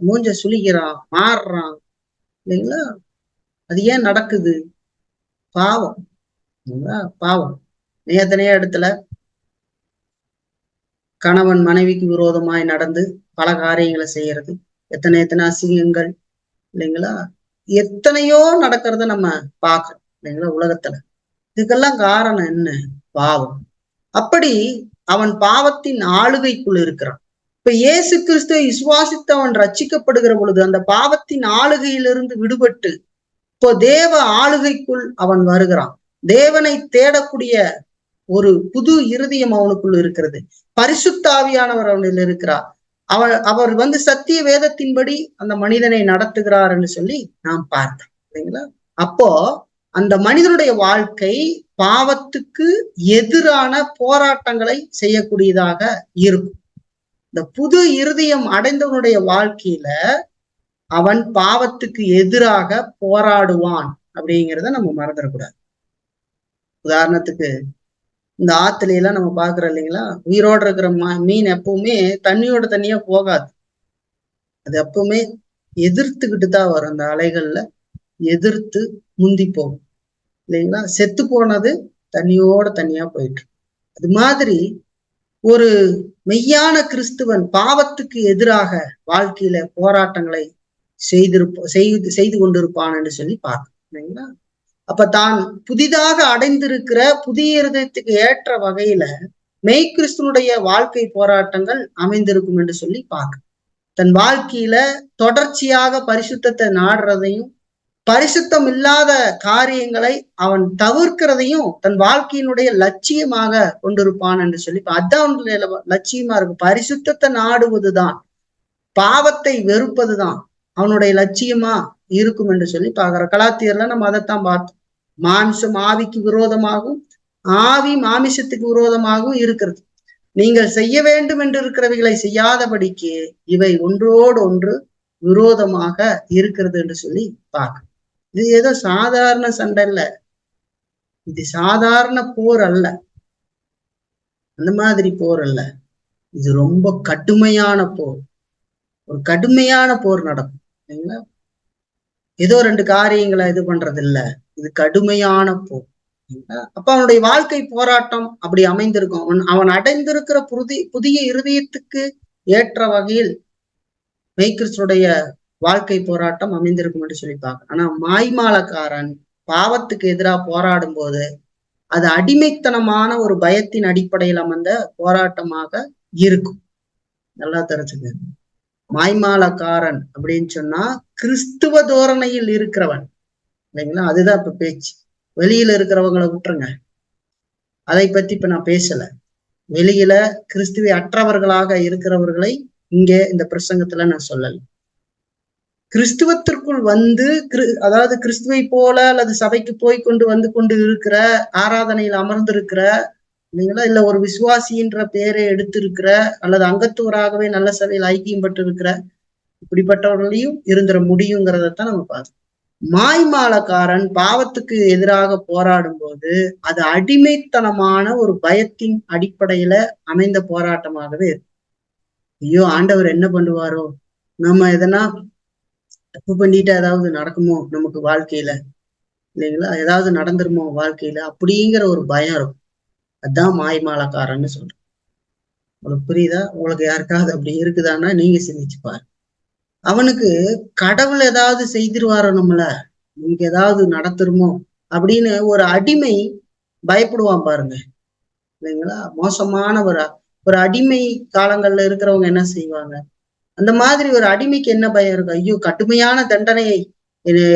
Speaker 1: மூஞ்ச சுழிக்கிறான், மாறுறான் இல்லைங்களா? அது ஏன் நடக்குது? பாவம். பாவம். எத்தனையோ இடத்துல கணவன் மனைவிக்கு விரோதமாய் நடந்து பல காரியங்களை செய்யறது, எத்தனை அசிங்கங்கள் இல்லைங்களா, எத்தனையோ நடக்கிறத நம்ம பார்க்கிறோம் இல்லைங்களா உலகத்துல. இதுக்கெல்லாம் காரணம் என்ன? பாவம். அப்படி அவன் பாவத்தின் ஆளுகைக்குள் இருக்கிறான். இப்ப இயேசு கிறிஸ்துவை விசுவாசித்து அவன் ரட்சிக்கப்படுகிற பொழுது அந்த பாவத்தின் ஆளுகையிலிருந்து விடுபட்டு இப்போ தேவ ஆளுகைக்குள் அவன் வருகிறான். தேவனை தேடக்கூடிய ஒரு புது இருதயம் அவனுக்குள் இருக்கிறது. பரிசுத்த ஆவியானவர் அவனில் இருக்கிறார். அவர் சத்திய வேதத்தின்படி அந்த மனிதனை நடத்துகிறார் என்று சொல்லி நாம் பார்த்தோம் இல்லைங்களா. அப்போ அந்த மனிதனுடைய வாழ்க்கை பாவத்துக்கு எதிரான போராட்டங்களை செய்யக்கூடியதாக இருக்கும். இந்த புது இருதயம் அடைந்தவனுடைய வாழ்க்கையில அவன் பாவத்துக்கு எதிராக போராடுவான் அப்படிங்கிறத நம்ம மறந்துடக்கூடாது. உதாரணத்துக்கு இந்த ஆத்துல எல்லாம் நம்ம பாக்குறோம் இல்லைங்களா, உயிரோடு இருக்கிற மீன் எப்பவுமே தண்ணியோட தண்ணியா போகாது. அது எப்பவுமே எதிர்த்துக்கிட்டு தான் வரும். அந்த அலைகள்ல எதிர்த்து முந்தி போகும் இல்லைங்களா. செத்து போனது தண்ணியோட தண்ணியா போயிட்டு. அது மாதிரி ஒரு மெய்யான கிறிஸ்துவன் பாவத்துக்கு எதிராக வாழ்க்கையில போராட்டங்களை செய்து கொண்டிருப்பான் என்று சொல்லி பார்க்கணும் இல்லைங்களா. அப்ப தான் புதிதாக அடைந்திருக்கிற புதிய இருதயத்துக்கு ஏற்ற வகையில மெய் கிறிஸ்துவனுடைய வாழ்க்கை போராட்டங்கள் அமைந்திருக்கும் என்று சொல்லி பார்க்க. தன் வாழ்க்கையில தொடர்ச்சியாக பரிசுத்தத்தை நாடுறதையும் பரிசுத்தம் இல்லாத காரியங்களை அவன் தவிர்க்கிறதையும் தன் வாழ்க்கையினுடைய லட்சியமாக கொண்டிருப்பான் என்று சொல்லி அதான் அவனுடைய லட்சியமா இருக்கு. பரிசுத்தத்தை நாடுவதுதான், பாவத்தை வெறுப்பதுதான் அவனுடைய லட்சியமா இருக்கும் என்று சொல்லி பாக்குற. கலாத்தியர்ல நம்ம அதைத்தான் பார்த்தோம். மாம்சம் ஆவிக்கு விரோதமாகவும் ஆவி மாமிசத்துக்கு விரோதமாகவும் இருக்கிறது. நீங்கள் செய்ய வேண்டும் என்று இருக்கிறவைகளை செய்யாதபடிக்கு இவை ஒன்றோடு ஒன்று விரோதமாக இருக்கிறது என்று சொல்லி பார்க்க. இது ஏதோ சாதாரண சண்டை இல்ல, இது சாதாரண போர் அல்ல, அந்த மாதிரி போர் அல்ல. இது ரொம்ப கடுமையான போர். ஒரு கடுமையான போர் நடக்கும் இல்லைங்களா? ஏதோ ரெண்டு காரியங்களை இது பண்றது இல்ல, இது கடுமையான போர். அப்ப அவனுடைய வாழ்க்கை போராட்டம் அப்படி அமைந்திருக்கும். அவன் அடைந்திருக்கிற புதிய இருதயத்துக்கு ஏற்ற வகையில் மெய்கிறிஸ்துடைய வாழ்க்கை போராட்டம் அமைந்திருக்கும் என்று சொல்லி பார்க்க. ஆனா மாய்மாலக்காரன் பாவத்துக்கு எதிராக போராடும் போது அது அடிமைத்தனமான ஒரு பயத்தின் அடிப்படையில் அமைந்த போராட்டமாக இருக்கும். நல்லா தெரிஞ்சுக்க. மாய்மாலக்காரன் அப்படின்னு சொன்னா கிறிஸ்துவ தோரணையில் இருக்கிறவன் இல்லைங்களா? அதுதான் இப்ப பேச்சு. வெளியில இருக்கிறவங்களை விட்டுருங்க, அதை பத்தி இப்ப நான் பேசல. வெளியில கிறிஸ்துவை அற்றவர்களாக இருக்கிறவர்களை இங்கே இந்த பிரசங்கத்துல நான் சொல்லல. கிறிஸ்துவத்திற்குள் வந்து அதாவது கிறிஸ்துவை போல அல்லது சபைக்கு போய் வந்து கொண்டு இருக்கிற, ஆராதனையில் அமர்ந்திருக்கிற இல்லைங்களா, இல்ல ஒரு விசுவாசின்ற பேரை எடுத்திருக்கிற அல்லது அங்கத்தூராகவே நல்ல சபையில் ஐக்கியம் பட்டு இருக்கிற இப்படிப்பட்டவர்களையும் இருந்துட முடியுங்கிறதான் நம்ம பார்த்தோம். மாய்மாலக்காரன் பாவத்துக்கு எதிராக போராடும் போது அது அடிமைத்தனமான ஒரு பயத்தின் அடிப்படையில அமைந்த போராட்டமாகவே இருக்கும். ஐயோ ஆண்டவர் என்ன பண்ணுவாரோ, நம்ம எதனா தப்பு பண்ணிட்டு ஏதாவது நடக்குமோ நமக்கு வாழ்க்கையில இல்லைங்களா, ஏதாவது நடந்துருமோ வாழ்க்கையில, அப்படிங்கிற ஒரு பயம் இருக்கும். அதுதான் மாய்மாலக்காரன்னு சொல்றேன். உங்களுக்கு புரியுதா? உங்களுக்கு யாருக்காவது அப்படி இருக்குதான்னா நீங்க சிந்திச்சு பாரு. அவனுக்கு கடவுள் ஏதாவது செய்திருவாரோ, நம்மள நமக்கு ஏதாவது நடத்துருமோ அப்படின்னு ஒரு அடிமை பயப்படுவான் பாருங்க இல்லைங்களா? மோசமான ஒரு அடிமை காலங்கள்ல இருக்கிறவங்க என்ன செய்வாங்க? அந்த மாதிரி ஒரு அடிமைக்கு என்ன பயம் இருக்கும்? ஐயோ கடுமையான தண்டனையை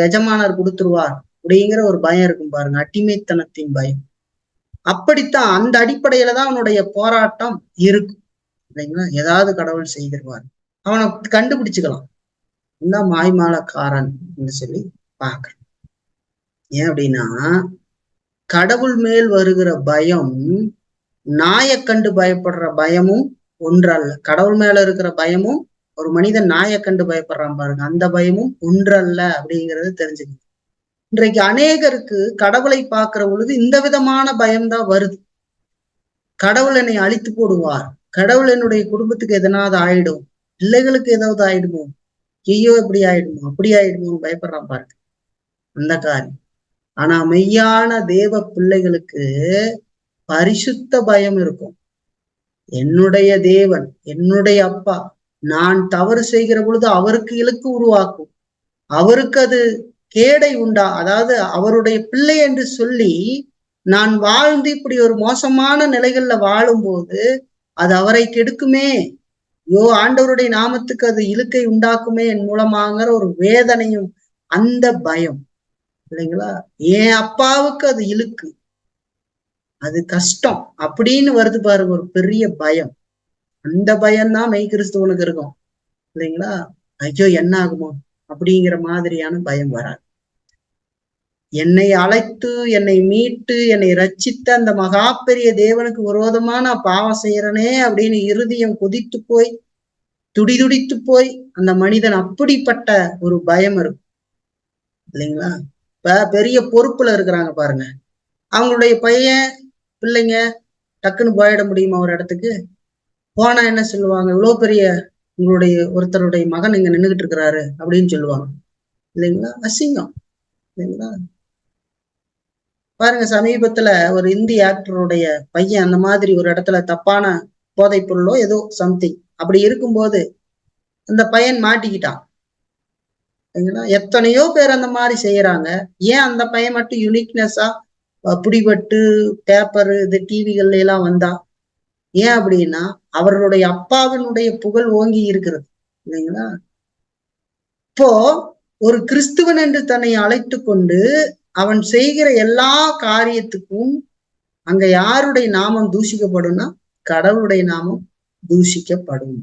Speaker 1: எஜமானர் கொடுத்துருவார் அப்படிங்கிற ஒரு பயம் இருக்கும் பாருங்க, அடிமைத்தனத்தின் பயம். அப்படித்தான் அந்த அடிப்படையில தான் அவனுடைய போராட்டம் இருக்கும் இல்லைங்களா? ஏதாவது கடவுள் செய்திருவார், அவனை கண்டுபிடிச்சுக்கலாம். இந்த மாய்மாலக்காரன் என்று சொல்லி பார்க்க. ஏன் அப்படின்னா கடவுள் மேல் வருகிற பயம் நாயை கண்டு பயப்படுற பயமும் ஒன்றல்ல. கடவுள் மேல இருக்கிற பயமும் ஒரு மனிதன் நாயை கண்டு பயப்படுறான் பாருங்க, அந்த பயமும் ஒன்றல்ல அப்படிங்கிறது தெரிஞ்சுக்கணும். இன்றைக்கு அநேகருக்கு கடவுளை பார்க்கிற பொழுது இந்த விதமான பயம்தான் வருது. கடவுள் என்னை அழித்து போடுவார், கடவுள் என்னுடைய குடும்பத்துக்கு எதனாவது ஆயிடும், பிள்ளைகளுக்கு ஏதாவது ஆயிடுமோ, ஐயோ இப்படி ஆயிடுமோ அப்படி ஆயிடுமோன்னு பயப்படுறான் பாருங்க, அந்த காரியம். ஆனா மெய்யான தேவ பிள்ளைகளுக்கு பரிசுத்த பயம் இருக்கும். என்னுடைய தேவன், என்னுடைய அப்பா, நான் தவறு செய்கிற பொழுது அவருக்கு இலக்கு உருவாக்கும், அவருக்கு அது கேடை உண்டா, அதாவது அவருடைய பிள்ளை என்று சொல்லி நான் வாழ்ந்து இப்படி ஒரு மோசமான நிலைகள்ல வாழும் போது அது அவரை கெடுக்குமே, ஐயோ ஆண்டவருடைய நாமத்துக்கு அது இழுக்கை உண்டாக்குமே என் மூலமாங்கிற ஒரு வேதனையும் அந்த பயம் இல்லைங்களா? என் அப்பாவுக்கு அது இழுக்கு, அது கஷ்டம் அப்படின்னு வருது பாருங்க, ஒரு பெரிய பயம். அந்த பயம்தான் மெய் கிறிஸ்துவனுக்கு இருக்கும் இல்லைங்களா? ஐயோ என்ன ஆகுமோ அப்படிங்கிற மாதிரியான பயம் வராது. என்னை அழைத்து என்னை மீட்டு என்னை ரட்சித்த அந்த மகா பெரிய தேவனுக்கு விரோதமா நான் பாவம் செய்யறனே அப்படின்னு இருதயம் கொதித்து போய் துடிதுடித்து போய் அந்த மனிதன் அப்படிப்பட்ட ஒரு பயம் இருக்கும் இல்லைங்களா? இப்ப பெரிய பொறுப்புல இருக்கிறாங்க பாருங்க, அவங்களுடைய பையன் பிள்ளைங்க டக்குன்னு போயிட முடியுமா ஒரு இடத்துக்கு? போனா என்ன சொல்லுவாங்க, இவ்வளவு பெரிய உங்களுடைய ஒருத்தருடைய மகன் இங்க நின்றுகிட்டு இருக்கிறாரு அப்படின்னு சொல்லுவாங்க இல்லைங்களா? அசிங்கம் இல்லைங்களா? பாருங்க, சமீபத்துல ஒரு இந்தி ஆக்டருடைய பையன் அந்த மாதிரி ஒரு இடத்துல தப்பான போதைப் பொருளோ ஏதோ சம்திங் அப்படி இருக்கும்போது அந்த பையன் மாட்டிக்கிட்டான். எத்தனையோ பேர் அந்த மாதிரி செய்யறாங்க, ஏன் அந்த பையன் மட்டும் யூனிக்னஸா பிடிபட்டு பேப்பர் இது டிவிகள்ல எல்லாம் வந்தா? ஏன் அப்படின்னா அவர்களுடைய அப்பாவினுடைய புகழ் ஓங்கி இருக்கிறது இல்லைங்களா? இப்போ ஒரு கிறிஸ்துவன் என்று தன்னை அழைத்து கொண்டு அவன் செய்கிற எல்லா காரியத்துக்கும் அங்க யாருடைய நாமம் தூஷிக்கப்படும்னா கடவுளுடைய நாமம் தூஷிக்கப்படும்.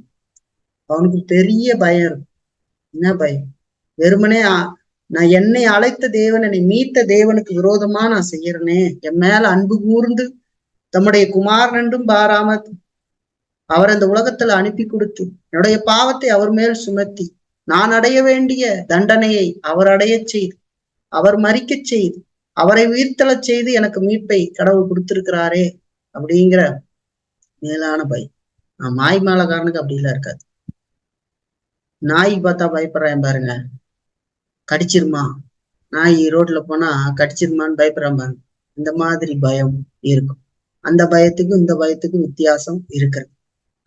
Speaker 1: அவனுக்கு பெரிய பயம் இருக்கும். என்ன பயம்? வெறுமனே நான் என்னை அழைத்த தேவன், என்னை மீட்ட தேவனுக்கு விரோதமா நான் செய்யறேனே, என் மேல அன்பு கூர்ந்து தம்முடைய குமாரன் என்றும் பாராம அவர் அந்த உலகத்துல அனுப்பி கொடுத்து என்னுடைய பாவத்தை அவர் மேல் சுமத்தி நான் அடைய வேண்டிய தண்டனையை அவர் அடைய செய்து, அவர் மரிக்க செய்து, அவரை உயிர்த்தெழச் செய்து எனக்கு மீட்பை கடவுள் கொடுத்திருக்கிறாரே அப்படிங்கிற மேலான பயம். மாய் மேலக்காரனுக்கு அப்படிலாம் இருக்காது. நாய் பார்த்தா பயப்படுறேன் பாருங்க, கடிச்சிருமா, நாய் ரோட்ல போனா கடிச்சிருமான்னு பயப்படுறான் பாருங்க, இந்த மாதிரி பயம் இருக்கும். அந்த பயத்துக்கும் இந்த பயத்துக்கும் வித்தியாசம் இருக்கிறது.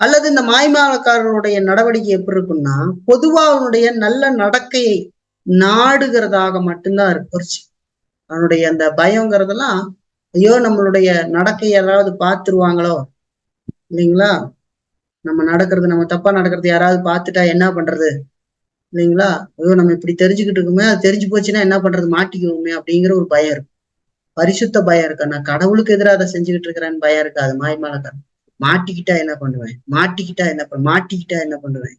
Speaker 1: அல்லது இந்த மாய்மாலக்காரனுடைய நடவடிக்கை எப்படி இருக்குன்னா, பொதுவா அவனுடைய நல்ல நடக்கையை நாடுகிறதாக மட்டும்தான் இருக்கு. அவனுடைய அந்த பயங்கிறதெல்லாம், ஐயோ நம்மளுடைய நடக்கை யாராவது பார்த்துருவாங்களோ இல்லைங்களா, நம்ம நடக்கிறது, நம்ம தப்பா நடக்கிறது யாராவது பார்த்துட்டா என்ன பண்றது இல்லைங்களா, ஐயோ நம்ம இப்படி தெரிஞ்சுக்கிட்டு இருக்குமே, அது தெரிஞ்சு போச்சுன்னா என்ன பண்றது, மாட்டிக்குவோமே அப்படிங்கிற ஒரு பயம் இருக்கு. பரிசுத்த பயம் இருக்கு. நான் கடவுளுக்கு எதிராக அதை செஞ்சுக்கிட்டு இருக்கிறேன்னு பயம் இருக்காது மாய்மாலக்காரன். மாட்டிக்கிட்டா என்ன பண்ணுவேன், மாட்டிக்கிட்டா என்ன பண்ணுவேன்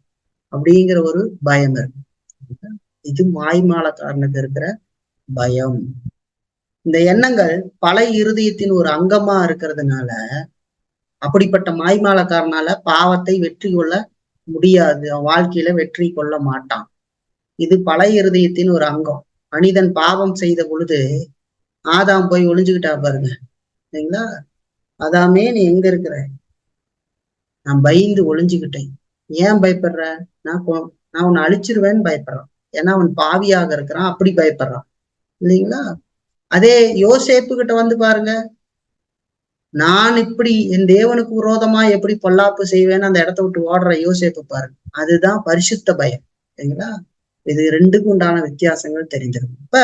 Speaker 1: அப்படிங்கிற ஒரு பயம் இருக்கு. இது மாய்மாலக்காரனுக்கு இருக்கிற பயம். இந்த எண்ணங்கள் பல இருதயத்தின் ஒரு அங்கமா இருக்கிறதுனால அப்படிப்பட்ட மாய்மாலக்காரனால பாவத்தை வெற்றி கொள்ள முடியாது, அவன் வாழ்க்கையில வெற்றி கொள்ள மாட்டான். இது பல இருதயத்தின் ஒரு அங்கம். மனிதன் பாவம் செய்த பொழுது ஆதாம் போய் ஒளிஞ்சுக்கிட்டா பாருங்க இல்லைங்களா, அதாமே நீ எங்க இருக்கிற, நான் பயந்து ஒளிஞ்சுக்கிட்டேன். ஏன் பயப்படுற, நான் உன்னை அழிச்சிருவேன்னு பயப்படுறான். ஏன்னா அவன் பாவியாக இருக்கிறான், அப்படி பயப்படுறான் இல்லைங்களா. அதே யோசேப்பு கிட்ட வந்து பாருங்க, நான் இப்படி என் தேவனுக்கு விரோதமா எப்படி பொல்லாப்பு செய்வேன்னு அந்த இடத்த விட்டு ஓடுற யோசேப்பு பாருங்க. அதுதான் பரிசுத்த பயம் இல்லைங்களா. இது ரெண்டுக்கும் உண்டான வித்தியாசங்கள் தெரிஞ்சிருக்கும். இப்ப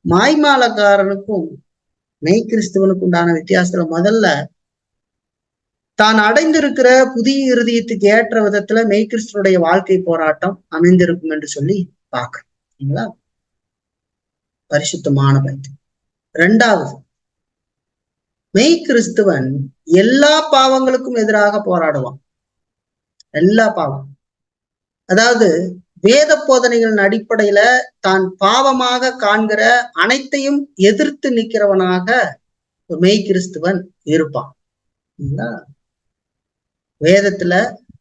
Speaker 1: மாய்மாலக்காரனுக்கும் மெய் கிறிஸ்துவனுக்கு உண்டான வித்தியாசத்துல முதல்ல தான் அடைந்திருக்கிற புதிய இருதயத்துக்கு ஏற்ற விதத்துல மெய்கிறிஸ்துவனுடைய வாழ்க்கை போராட்டம் அமைந்திருக்கும் என்று சொல்லி பார்க்கிறோம். பரிசுத்தமான பைத்து. இரண்டாவது, மெய்கிறிஸ்துவன் எல்லா பாவங்களுக்கும் எதிராக போராடுவான். எல்லா பாவம், அதாவது வேத போதனைகளின் அடிப்படையில தான் பாவமாக காண்கிற அனைத்தையும் எதிர்த்து நிற்கிறவனாக மெய்கிறிஸ்துவன் இருப்பான். வேதத்துல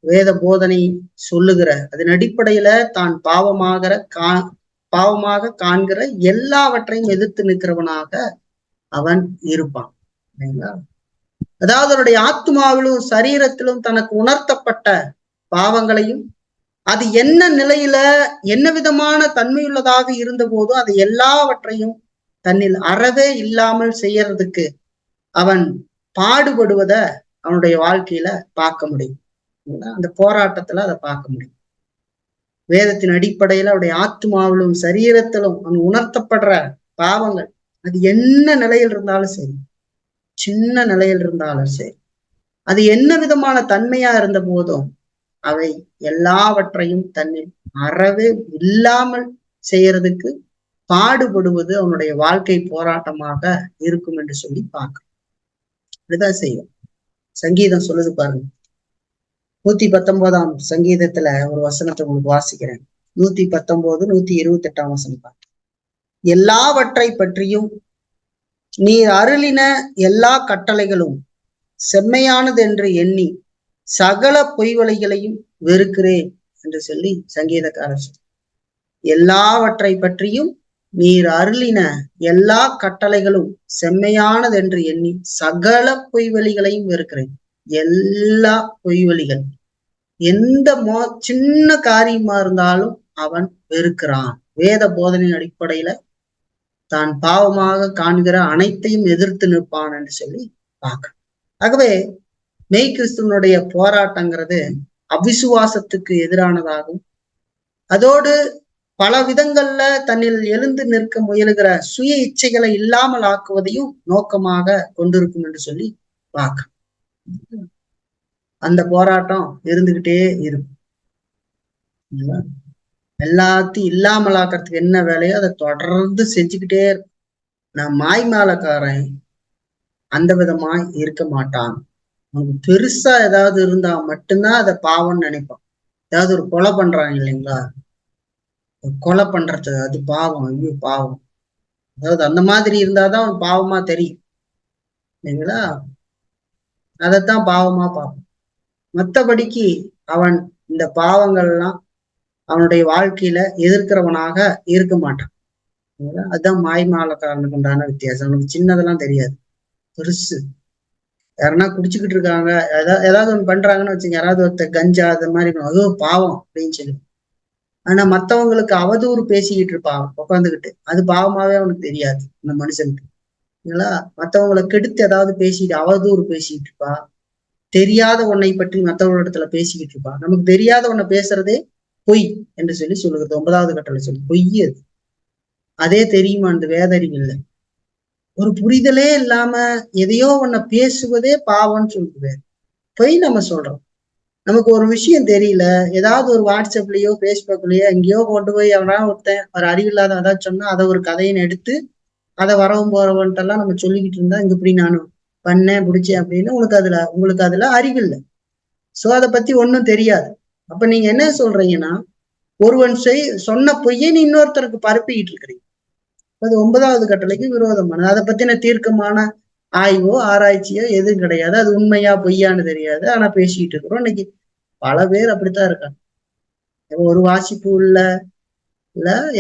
Speaker 1: வேத போதனை சொல்லுகிற அதன் அடிப்படையில தான் பாவமாக காண்கிற எல்லாவற்றையும் எதிர்த்து நிற்கிறவனாக அவன் இருப்பான். அதாவது அவருடைய ஆத்மாவிலும் சரீரத்திலும் தனக்கு உணர்த்தப்பட்ட பாவங்களையும் அது என்ன நிலையில என்ன விதமான தன்மையுள்ளதாக இருந்த போதும் அது எல்லாவற்றையும் தன்னில் அறவே இல்லாமல் செய்யறதுக்கு அவன் பாடுபடுவத அவனுடைய வாழ்க்கையில பார்க்க முடியும். அந்த போராட்டத்துல அதை பார்க்க முடியும். வேதத்தின் அடிப்படையில அவருடைய ஆத்மாவிலும் சரீரத்திலும் அவன் உணர்த்தப்படுற பாவங்கள் அது என்ன நிலையில் இருந்தாலும் சரி, சின்ன நிலையில் இருந்தாலும் சரி, அது என்ன விதமான தன்மையா இருந்த போதும் அவை எல்லாவற்றையும் தன்னில் அறவே இல்லாமல் செய்யறதுக்கு பாடுபடுவது அவனுடைய வாழ்க்கை போராட்டமாக இருக்கும் என்று சொல்லி பார்க்கணும். அப்படிதான் செய்யும். சங்கீதம் சொல்லுது பாருங்க, 119ஆம் சங்கீதத்துல ஒரு வசனத்தை உங்களுக்கு வாசிக்கிறேன். 119, 128ஆம் வசனம் பாருங்க. எல்லாவற்றை பற்றியும் நீர் அருளின எல்லா கட்டளைகளும் செம்மையானது என்று எண்ணி சகல பொய்வலைகளையும் வெறுக்கிறேன் என்று சொல்லி சங்கீதக்காரர். எல்லாவற்றை பற்றியும் நீர் அருளின எல்லா கட்டளைகளும் செம்மையானது என்று எண்ணி சகல பொய்வழிகளையும் வெறுக்கிறேன். எல்லா பொய்வழிகள் எந்த சின்ன காரியமா இருந்தாலும் அவன் வெறுக்கிறான். வேத போதனையின் அடிப்படையில தான் பாவமாக காண்கிற அனைத்தையும் எதிர்த்து நிற்பான் என்று சொல்லி பார்க்கணும். ஆகவே மெய் கிறிஸ்துவனுடைய போராட்டங்கிறது அவிசுவாசத்துக்கு எதிரானதாகும். அதோடு பல விதங்கள்ல தன்னில் எழுந்து நிற்க முயலுகிற சுய இச்சைகளை இல்லாமல் ஆக்குவதையும் நோக்கமாக கொண்டிருக்கும் என்று சொல்லி பார்க்க. அந்த போராட்டம் இருந்துகிட்டே இருக்கும். எல்லாத்தையும் இல்லாமல் ஆக்கிறதுக்கு என்ன வேலையோ அதை தொடர்ந்து செஞ்சுக்கிட்டே இருக்கும். நான் மாய்மாலக்காரன் அந்த விதமாய் இருக்க மாட்டான். அவனுக்கு பெருசா ஏதாவது இருந்தா மட்டும்தான் அதை பாவம்னு நினைப்பான். ஏதாவது ஒரு கொலை பண்றாங்க இல்லைங்களா, கொலை பண்றது அது பாவம், ஐயோ பாவம். அதாவது அந்த மாதிரி இருந்தாதான் அவன் பாவமா தெரியும் இல்லைங்களா? அதைத்தான் பாவமா பார்ப்போம். மற்றபடிக்கு அவன் இந்த பாவங்கள்லாம் அவனுடைய வாழ்க்கையில எதிர்க்கிறவனாக இருக்க மாட்டான். அதுதான் மாய்மாலக்காரனுக்கு உண்டான வித்தியாசம். அவனுக்கு சின்னதெல்லாம் தெரியாது, பெருசு. யாருன்னா குடிச்சுக்கிட்டு இருக்காங்க, ஏதாவது ஒண்ணு பண்றாங்கன்னு வச்சுங்க, யாராவது ஒருத்தர் கஞ்சா அது மாதிரி அதோ பாவம் அப்படின்னு சொல்லி. ஆனா மத்தவங்களுக்கு அவதூறு பேசிக்கிட்டு இருப்பான் உட்காந்துக்கிட்டு, அது பாவமாவே அவனுக்கு தெரியாது இந்த மனுஷனுக்கு. இல்லைங்களா? மத்தவங்களை கெடுத்து ஏதாவது பேசிட்டு அவதூறு பேசிட்டு இருப்பா, தெரியாத ஒன்னை பற்றி மற்றவர்களிடத்துல பேசிக்கிட்டு இருப்பா. நமக்கு தெரியாத ஒன்னை பேசுறதே பொய் என்று சொல்லி சொல்லுகிறது 9வது கட்டளை சொல்லு. பொய் அது. அதே தெரியுமா அந்த வேதறிவு இல்லை. ஒரு புரிதலே இல்லாம எதையோ ஒன்ன பேசுவதே பாவம்னு சொல்லுது. பொய் நம்ம சொல்றோம். நமக்கு ஒரு விஷயம் தெரியல, ஏதாவது ஒரு வாட்ஸ்அப்லயோ பேஸ்புக்லயோ எங்கேயோ கொண்டு போய் அவனா ஒருத்தன் ஒரு அறிவில்லாத ஏதாவது சொன்னா அதை ஒரு கதையின்னு எடுத்து அதை வரவும் போறவன்ட்டு எல்லாம் நம்ம சொல்லிக்கிட்டு இருந்தா, இங்க இப்படி நானும் பண்ணேன் பிடிச்சேன் அப்படின்னு உங்களுக்கு அதுல அறிவில்லை. சோ அதை பத்தி ஒன்றும் தெரியாது. அப்ப நீங்க என்ன சொல்றீங்கன்னா, ஒருவன் சொன்ன பொய்யை நீ இன்னொருத்தருக்கு பரப்பிக்கிட்டு இருக்கிறீங்க. அது 9வது கட்டளைக்கு விரோதமானது. அதை பத்தின தீர்க்கமான ஆய்வோ ஆராய்ச்சியோ எதுவும் கிடையாது. அது உண்மையா பொய்யான்னு தெரியாது. ஆனா பேசிக்கிட்டு இருக்கிறோம். இன்னைக்கு பல பேர் அப்படித்தான் இருக்காங்க. ஒரு வாசிப்பு இல்ல,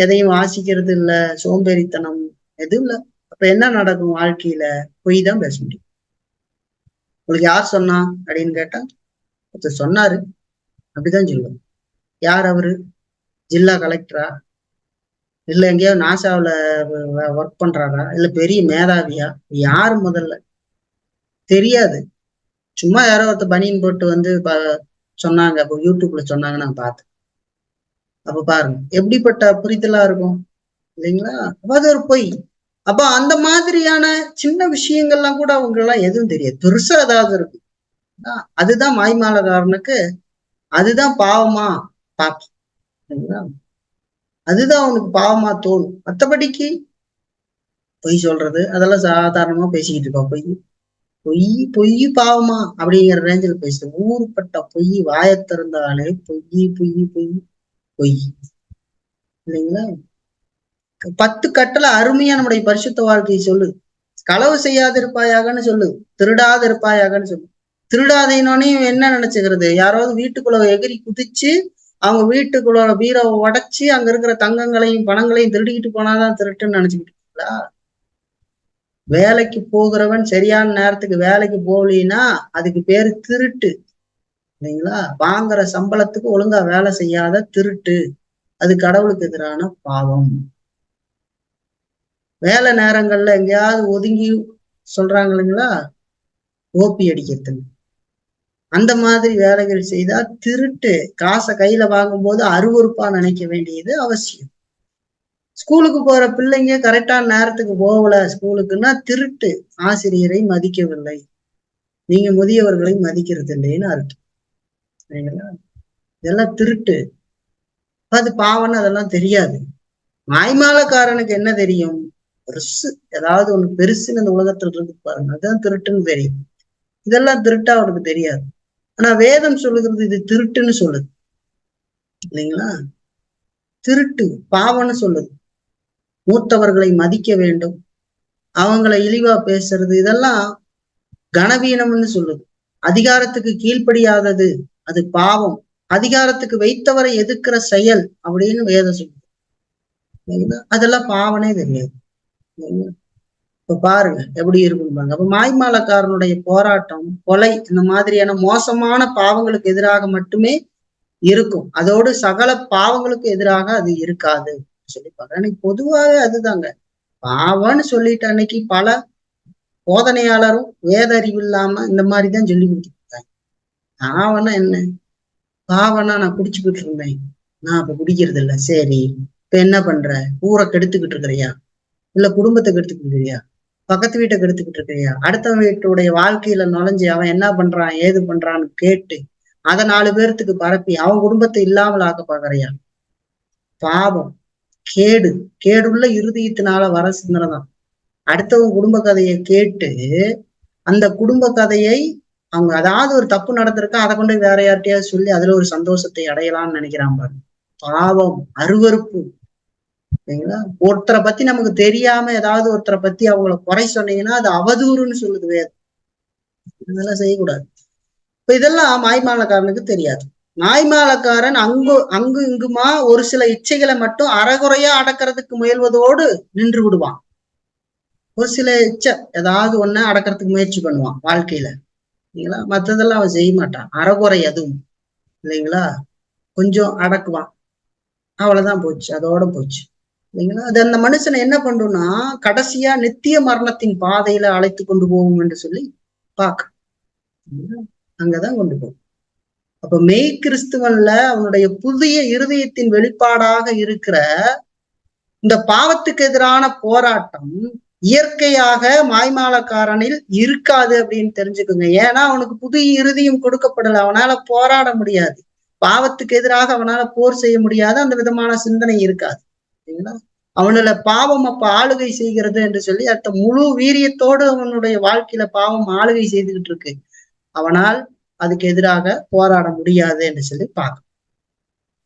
Speaker 1: எதையும் வாசிக்கிறது இல்ல, சோம்பேறித்தனம் எதுவும் இல்ல. அப்ப என்ன நடக்கும் வாழ்க்கையில? பொய் தான் பேச முடியும். உங்களுக்கு யார் சொன்னா அப்படின்னு கேட்டா, ஒருத்தர் சொன்னாரு அப்படிதான் சொல்லுவோம். யார் அவரு? ஜில்லா கலெக்டரா? இல்ல எங்கேயோ நாசாவில ஒர்க் பண்றாரா? இல்ல பெரிய மேதாவியா? யாரு முதல்ல தெரியாது. சும்மா யாரோ ஒருத்தர் பனியன் போட்டு வந்து சொன்னாங்க, அப்போ யூடியூப்ல சொன்னாங்க, நான் பார்த்தேன். அப்ப பாருங்க எப்படிப்பட்ட புரிதலா இருக்கும் இல்லைங்களா? அப்ப அது ஒரு பொய். அப்ப அந்த மாதிரியான சின்ன விஷயங்கள்லாம் கூட அவங்க எல்லாம் எதுவும் தெரியாது, பெருசா ஏதாவது இருக்கு. அதுதான் மாய்மாலக்காரனுக்கு அதுதான் பாவமா பார்ப்போம். அதுதான் அவனுக்கு பாவமா தோணும். மற்றபடிக்கு பொய் சொல்றது அதெல்லாம் சாதாரணமா பேசிக்கிட்டு இருக்கோம். பொய் பொய் பொய் பாவமா அப்படிங்கிற ரேஞ்சில் பேசுது. ஊருப்பட்ட பொய் வாயை திறந்தாலே பொய் பொய் பொய் பொய் இல்லைங்களா? 10 கட்டளை அருமையா நம்முடைய பரிசுத்த வாழ்க்கையை சொல்லுது. களவு செய்யாது இருப்பாயாகன்னு சொல்லு, திருடாது இருப்பாயாகன்னு சொல்லு. திருடாதையினோனே என்ன நினைச்சுக்கிறது? யாராவது வீட்டுக்குள்ள எகிரி குதிச்சு அவங்க வீட்டுக்குள்ள பீரோவை உடைச்சு அங்க இருக்கிற தங்கங்களையும் பணங்களையும் திருடிக்கிட்டு போனாதான் திருட்டுன்னு நினைச்சுக்கிட்டு இருக்கீங்களா? வேலைக்கு போகிறவன் சரியான நேரத்துக்கு வேலைக்கு போகலின்னா அதுக்கு பேரு திருட்டு இல்லைங்களா? வாங்குற சம்பளத்துக்கு ஒழுங்கா வேலை செய்யாத திருட்டு. அது கடவுளுக்கு எதிரான பாவம். வேலை நேரங்கள்ல எங்கேயாவது ஒதுங்கி சொல்றாங்க இல்லைங்களா, ஓபி அடிக்கிறது, அந்த மாதிரி வேலைகள் செய்தா திருட்டு. காசை கையில வாங்கும்போது அருவருப்பா நினைக்க வேண்டியது அவசியம். ஸ்கூலுக்கு போற பிள்ளைங்க கரெக்டான நேரத்துக்கு போகல ஸ்கூலுக்குன்னா திருட்டு. ஆசிரியரை மதிக்கவில்லை, நீங்க முதியவர்களை மதிக்கிறது இல்லைன்னு அர்த்தம். இதெல்லாம் திருட்டு. அது பாவம்னு அதெல்லாம் தெரியாது. மாய்மாலக்காரனுக்கு என்ன தெரியும்? பெருசு, ஏதாவது ஒண்ணு பெருசுன்னு இந்த உலகத்துல இருந்து பாருங்க, அதுதான் திருட்டுன்னு தெரியும். இதெல்லாம் திருட்டா அவனுக்கு தெரியாது. ஆனா வேதம் சொல்லுகிறது இது திருட்டுன்னு சொல்லுது இல்லைங்களா? திருட்டு பாவம்னு சொல்லுது. மூத்தவர்களை மதிக்க வேண்டும், அவங்களை இழிவா பேசுறது இதெல்லாம் கனவீனம்னு சொல்லுது. அதிகாரத்துக்கு கீழ்ப்படியாதது அது பாவம். அதிகாரத்துக்கு வைத்தவரை எதிர்க்கிற செயல் அப்படின்னு வேதம் சொல்லுது. அதெல்லாம் பாவனே தெரியாது. இப்ப பாருங்க எப்படி இருக்குன்னு பாருங்க. அப்ப மாய்மாலக்காரனுடைய போராட்டம் கொலை இந்த மாதிரியான மோசமான பாவங்களுக்கு எதிராக மட்டுமே இருக்கும். அதோடு சகல பாவங்களுக்கு எதிராக அது இருக்காது சொல்லி பாருங்க. அன்னைக்கு பொதுவாகவே அதுதாங்க பாவம்னு சொல்லிட்டு அன்னைக்கு பல போதனையாளரும் வேத அறிவு இல்லாம இந்த மாதிரிதான் சொல்லி கொடுத்துருக்காங்க. பாவம்னா என்ன? பாவம்னா நான் குடிச்சுக்கிட்டு இருந்தேன், நான் அப்ப குடிக்கிறது இல்லை, சரி இப்ப என்ன பண்ற? ஊரை கெடுத்துக்கிட்டு இருக்கிறியா? இல்ல குடும்பத்தை கெடுத்துக்கிட்டு இருக்கிறியா? பக்கத்து வீட்டை கெடுத்துக்கிட்டு இருக்கிறியா? அடுத்த வீட்டுடைய வாழ்க்கையில நுழைஞ்சு அவன் என்ன பண்றான் ஏது பண்றான்னு கேட்டு அதை 4 பேர்த்துக்கு பரப்பி அவன் குடும்பத்தை இல்லாமல் ஆக்க பாக்குறியா? பாவம், கேடு. கேடுள்ள இருதயத்தினால வர சிந்தனைதான். அடுத்தவங்க குடும்ப கதையை கேட்டு அந்த குடும்ப கதையை அவங்க அதாவது ஒரு தப்பு நடந்திருக்கா அதை கொண்டு வேற யார்ட்டையாவது சொல்லி அதுல ஒரு சந்தோஷத்தை அடையலாம்னு நினைக்கிறான் பாரு. பாவம், அருவருப்பு. சரிங்களா? ஒருத்தரை பத்தி நமக்கு தெரியாம ஏதாவது ஒருத்தரை பத்தி அவங்கள குறை சொன்னீங்கன்னா அது அவதூறுன்னு சொல்லுது வேதம். இதெல்லாம் செய்யக்கூடாது. இப்ப இதெல்லாம் மாய்மாலக்காரனுக்கு தெரியாது. மாய்மாலக்காரன் அங்கு இங்குமா ஒரு சில இச்சைகளை மட்டும் அறகுறையா அடக்கிறதுக்கு முயல்வதோடு நின்று விடுவான். ஒரு சில இச்சை ஏதாவது ஒண்ணு அடக்கிறதுக்கு முயற்சி பண்ணுவான் வாழ்க்கையில, இல்லைங்களா? மற்றதெல்லாம் அவன் செய்ய மாட்டான், அறகுறை அதுவும், இல்லைங்களா? கொஞ்சம் அடக்குவான், அவ்வளவுதான், போச்சு, அதோட போச்சு, இல்லைங்களா? அது அந்த மனுஷனை என்ன பண்ணும்னா கடைசியா நித்திய மரணத்தின் பாதையில அழைத்து கொண்டு போகும் என்று சொல்லி பார்க்க, அங்கதான் கொண்டு போகும். அப்ப மெய் கிறிஸ்துவன்ல அவனுடைய புதிய இருதயத்தின் வெளிப்பாடாக இருக்கிற இந்த பாவத்துக்கு எதிரான போராட்டம் இயற்கையாக மாய்மாலக்காரனில் இருக்காது அப்படின்னு தெரிஞ்சுக்குங்க. ஏன்னா அவனுக்கு புதிய இருதயம் கொடுக்கப்படல, அவனால போராட முடியாது, பாவத்துக்கு எதிராக அவனால போர் செய்ய முடியாது, அந்த விதமான சிந்தனை இருக்காது, சரிங்களா? அவனுல பாவம் அப்ப ஆளுகை செய்கிறது என்று சொல்லி அடுத்த முழு வீரியத்தோடு அவனுடைய வாழ்க்கையில பாவம் ஆளுகை செய்துகிட்டு இருக்கு. அவனால் அதுக்கு எதிராக போராட முடியாது என்று சொல்லி பார்க்க.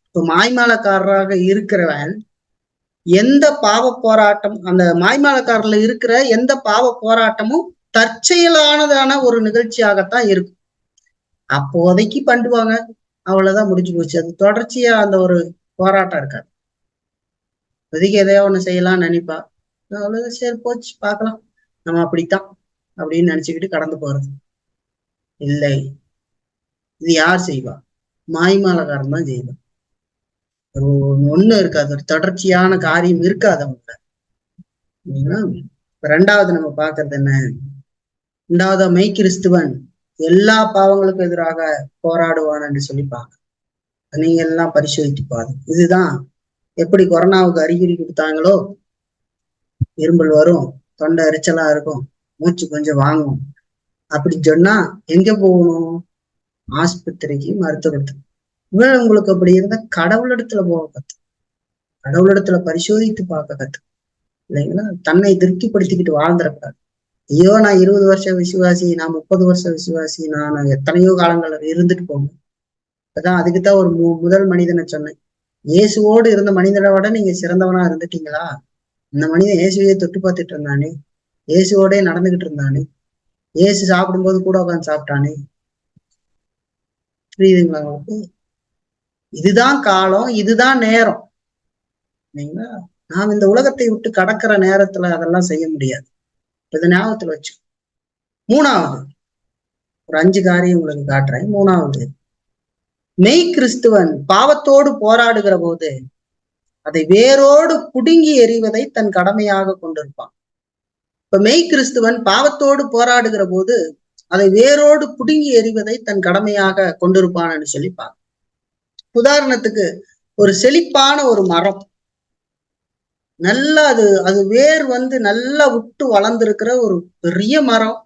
Speaker 1: இப்ப மாய்மாலக்காரராக இருக்கிறவன் எந்த பாவ போராட்டம், அந்த மாய்மாலக்காரர்ல இருக்கிற எந்த பாவ போராட்டமும் தற்செயலானதான ஒரு நிகழ்ச்சியாகத்தான் இருக்கும். அப்போதைக்கு பண்ணுவாங்க, அவ்வளவுதான், முடிஞ்சு போச்சு. அது தொடர்ச்சியா அந்த ஒரு போராட்டம் இருக்காது. இப்போதைக்கு எதையோ ஒண்ணு செய்யலாம்னு நினைப்பா, அவ்வளவுதான், சரி போச்சு பார்க்கலாம், நம்ம அப்படித்தான் அப்படின்னு நினைச்சுக்கிட்டு கடந்து போறது. இல்லை, இது யார் செய்வா? மாய்மாலக்காரன் தான் செய்வான். ஒண்ணு இருக்காது, ஒரு தொடர்ச்சியான காரியம் இருக்காது அவங்க. ரெண்டாவது நம்ம பாக்குறது என்ன? ரெண்டாவது மெய் கிறிஸ்துவன் எல்லா பாவங்களுக்கும் எதிராக போராடுவான் என்று சொல்லி பார்க்க. நீங்க எல்லாம் பரிசோதித்து பாருங்க. இதுதான் எப்படி கொரோனாவுக்கு அறிகுறி கொடுத்தாங்களோ, இரும்பல் வரும், தொண்டை எரிச்சலா இருக்கும், மூச்சு கொஞ்சம் வாங்கும், அப்படி சொன்னா எங்க போகணும்? ஆஸ்பத்திரிக்கு, மருத்துவத்துக்கு. உங்களுக்கு அப்படி இருந்தா கடவுளிடத்துல போக கத்து, கடவுளிடத்துல பரிசோதித்து பார்க்க கத்து, இல்லைங்களா? தன்னை திருப்திப்படுத்திக்கிட்டு வாழ்ந்துடக்கூடாது. ஐயோ நான் 20 வருஷம் விசுவாசி, நான் 30 வருஷம் விசுவாசி, நான் எத்தனையோ காலங்கள் இருந்துட்டு போகணும். அதான் அதுக்குத்தான் ஒரு முதல் மனிதனை சொன்னேன். இயேசுவோடு இருந்த மனிதனை விட நீங்க சிறந்தவனா இருந்துட்டீங்களா? இந்த மனிதன் இயேசுவையே தொட்டு பார்த்துட்டு இருந்தானே, இயேசுவோடே நடந்துகிட்டு இருந்தானே, இயேசு சாப்பிடும்போது கூட உட்காந்து சாப்பிட்டானே. புரியுதுங்களா உங்களுக்கு? இதுதான் காலம், இதுதான் நேரம், இல்லைங்களா? நாம் இந்த உலகத்தை விட்டு கடக்கிற நேரத்துல அதெல்லாம் செய்ய முடியாது. இதை ஞாபகத்துல வச்சு. மூணாவது ஒரு 5 காரியம் உங்களுக்கு காட்டுறேன். மூணாவது, மெய் கிறிஸ்துவன் பாவத்தோடு போராடுகிற போது அதை வேரோடு புடுங்கி எறிவதை தன் கடமையாக கொண்டிருப்பான். இப்ப மெய் கிறிஸ்துவன் பாவத்தோடு போராடுகிற போது அதை வேரோடு புடுங்கி எறிவதை தன் கடமையாக கொண்டிருப்பான்னு சொல்லிப்பான். உதாரணத்துக்கு ஒரு செழிப்பான ஒரு மரம், நல்லா அது வேர் நல்லா விட்டு வளர்ந்துருக்கிற ஒரு பெரிய மரம்,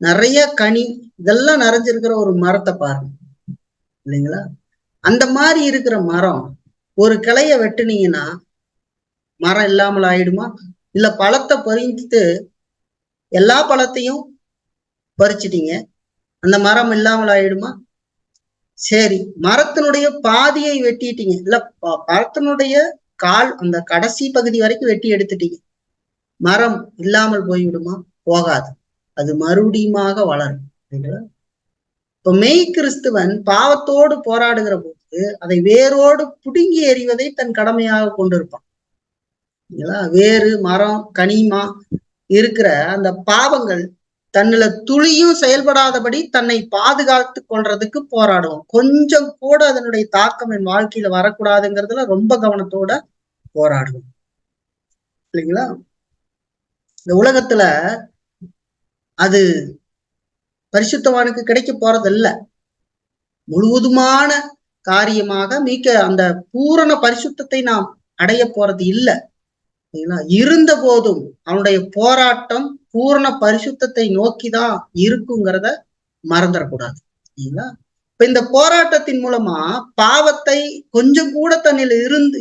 Speaker 1: நிறைய கனி இதெல்லாம் நிறைஞ்சிருக்கிற ஒரு மரத்தை பாருங்க, இல்லைங்களா? அந்த மாதிரி இருக்கிற மரம் ஒரு கிளைய வெட்டுனீங்கன்னா மரம் இல்லாமல் ஆயிடுமா? இல்ல பழத்தை பறித்து எல்லா பழத்தையும் பறிச்சிட்டீங்க, அந்த மரம் இல்லாமல் ஆயிடுமா? சரி, மரத்தினுடைய பாதியை வெட்டிட்டீங்க, இல்ல மரத்தினுடைய கால் அந்த கடைசி பகுதி வரைக்கும் வெட்டி எடுத்துட்டீங்க, மரம் இல்லாமல் போய்விடுமா? போகாது, அது மறுபடியுமாக வளரும். இப்ப மெய் கிறிஸ்துவன் பாவத்தோடு போராடுகிற போது அதை வேரோடு புடுங்கி எறிவதை தன் கடமையாக கொண்டிருப்பான். வேறு மரம் கனிமா இருக்கிற அந்த பாவங்கள் தன்னில துளியும் செயல்படாதபடி தன்னை பாதுகாத்து கொள்றதுக்கு போராடுவோம். கொஞ்சம் கூட அதனுடைய தாக்கம் என் வாழ்க்கையில வரக்கூடாதுங்கிறதுல ரொம்ப கவனத்தோட போராடுவோம், இல்லைங்களா? இந்த உலகத்துல அது பரிசுத்தவானுக்கு கிடைக்க போறதில்ல. முழுவதுமான காரியமாக மிக்க அந்த பூரண பரிசுத்தத்தை நாம் அடைய போறது இல்லை. இருந்த போதும் அவனுடைய போராட்டம் பூரண பரிசுத்தத்தை நோக்கிதான் இருக்குங்கிறத மறந்துடக்கூடாது, இல்லைங்களா? இப்ப இந்த போராட்டத்தின் மூலமா பாவத்தை கொஞ்சம் கூட தன்னில்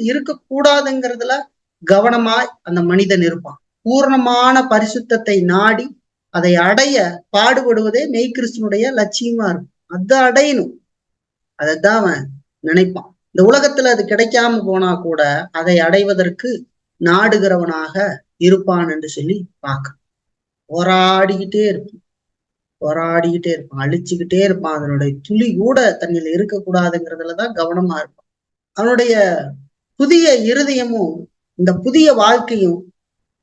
Speaker 1: இருக்கக்கூடாதுங்கிறதுல கவனமாய் அந்த மனிதன் இருப்பான். பூர்ணமான பரிசுத்தத்தை நாடி அதை அடைய பாடுபடுவதே மெய் கிறிஸ்துவனுடைய லட்சியமா இருக்கும். அதை அடையணும், அதைத்தான் அவன் நினைப்பான். இந்த உலகத்துல அது கிடைக்காம போனா கூட அதை அடைவதற்கு நாடுகிறவனாக இருப்பான் என்று சொல்லி பார்க்க. போராடிக்கிட்டே இருப்பான், போராடிக்கிட்டே இருப்பான், அழிச்சுக்கிட்டே இருப்பான். அதனுடைய துளி கூட தன்னில் இருக்கக்கூடாதுங்கிறதுலதான் கவனமா இருப்பான். அவனுடைய புதிய இருதயமும் இந்த புதிய வாழ்க்கையும்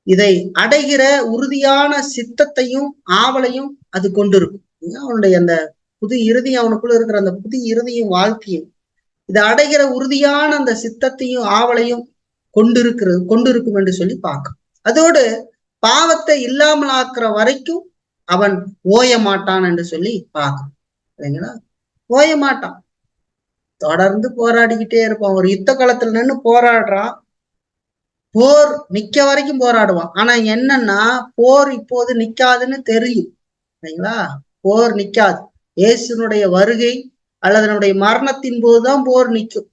Speaker 1: இதை அடைகிற உறுதியான சித்தத்தையும் ஆவலையும் அது கொண்டிருக்கும். அவனுடைய அந்த புது இறுதியும் அவனுக்குள்ள இருக்கிற அந்த புது இறுதியும் வாழ்க்கையும் இதை அடைகிற உறுதியான அந்த சித்தத்தையும் ஆவலையும் கொண்டிருக்கும் என்று சொல்லி பார்க்கும். அதோடு பாவத்தை இல்லாமலாக்குற வரைக்கும் அவன் ஓய மாட்டான் என்று சொல்லி பார்க்கும். இல்லைங்களா? ஓய மாட்டான், தொடர்ந்து போராடிக்கிட்டே இருப்பான். ஒரு யுத்த காலத்துல நின்று போராடுறான், போர் நிக்க வரைக்கும் போராடுவான். ஆனா என்னன்னா, போர் இப்போது நிக்காதுன்னு தெரியும். சரிங்களா? போர் நிக்காது. இயேசுனுடைய வருகை அல்லது நம்முடைய மரணத்தின் போதுதான் போர் நிற்கும்.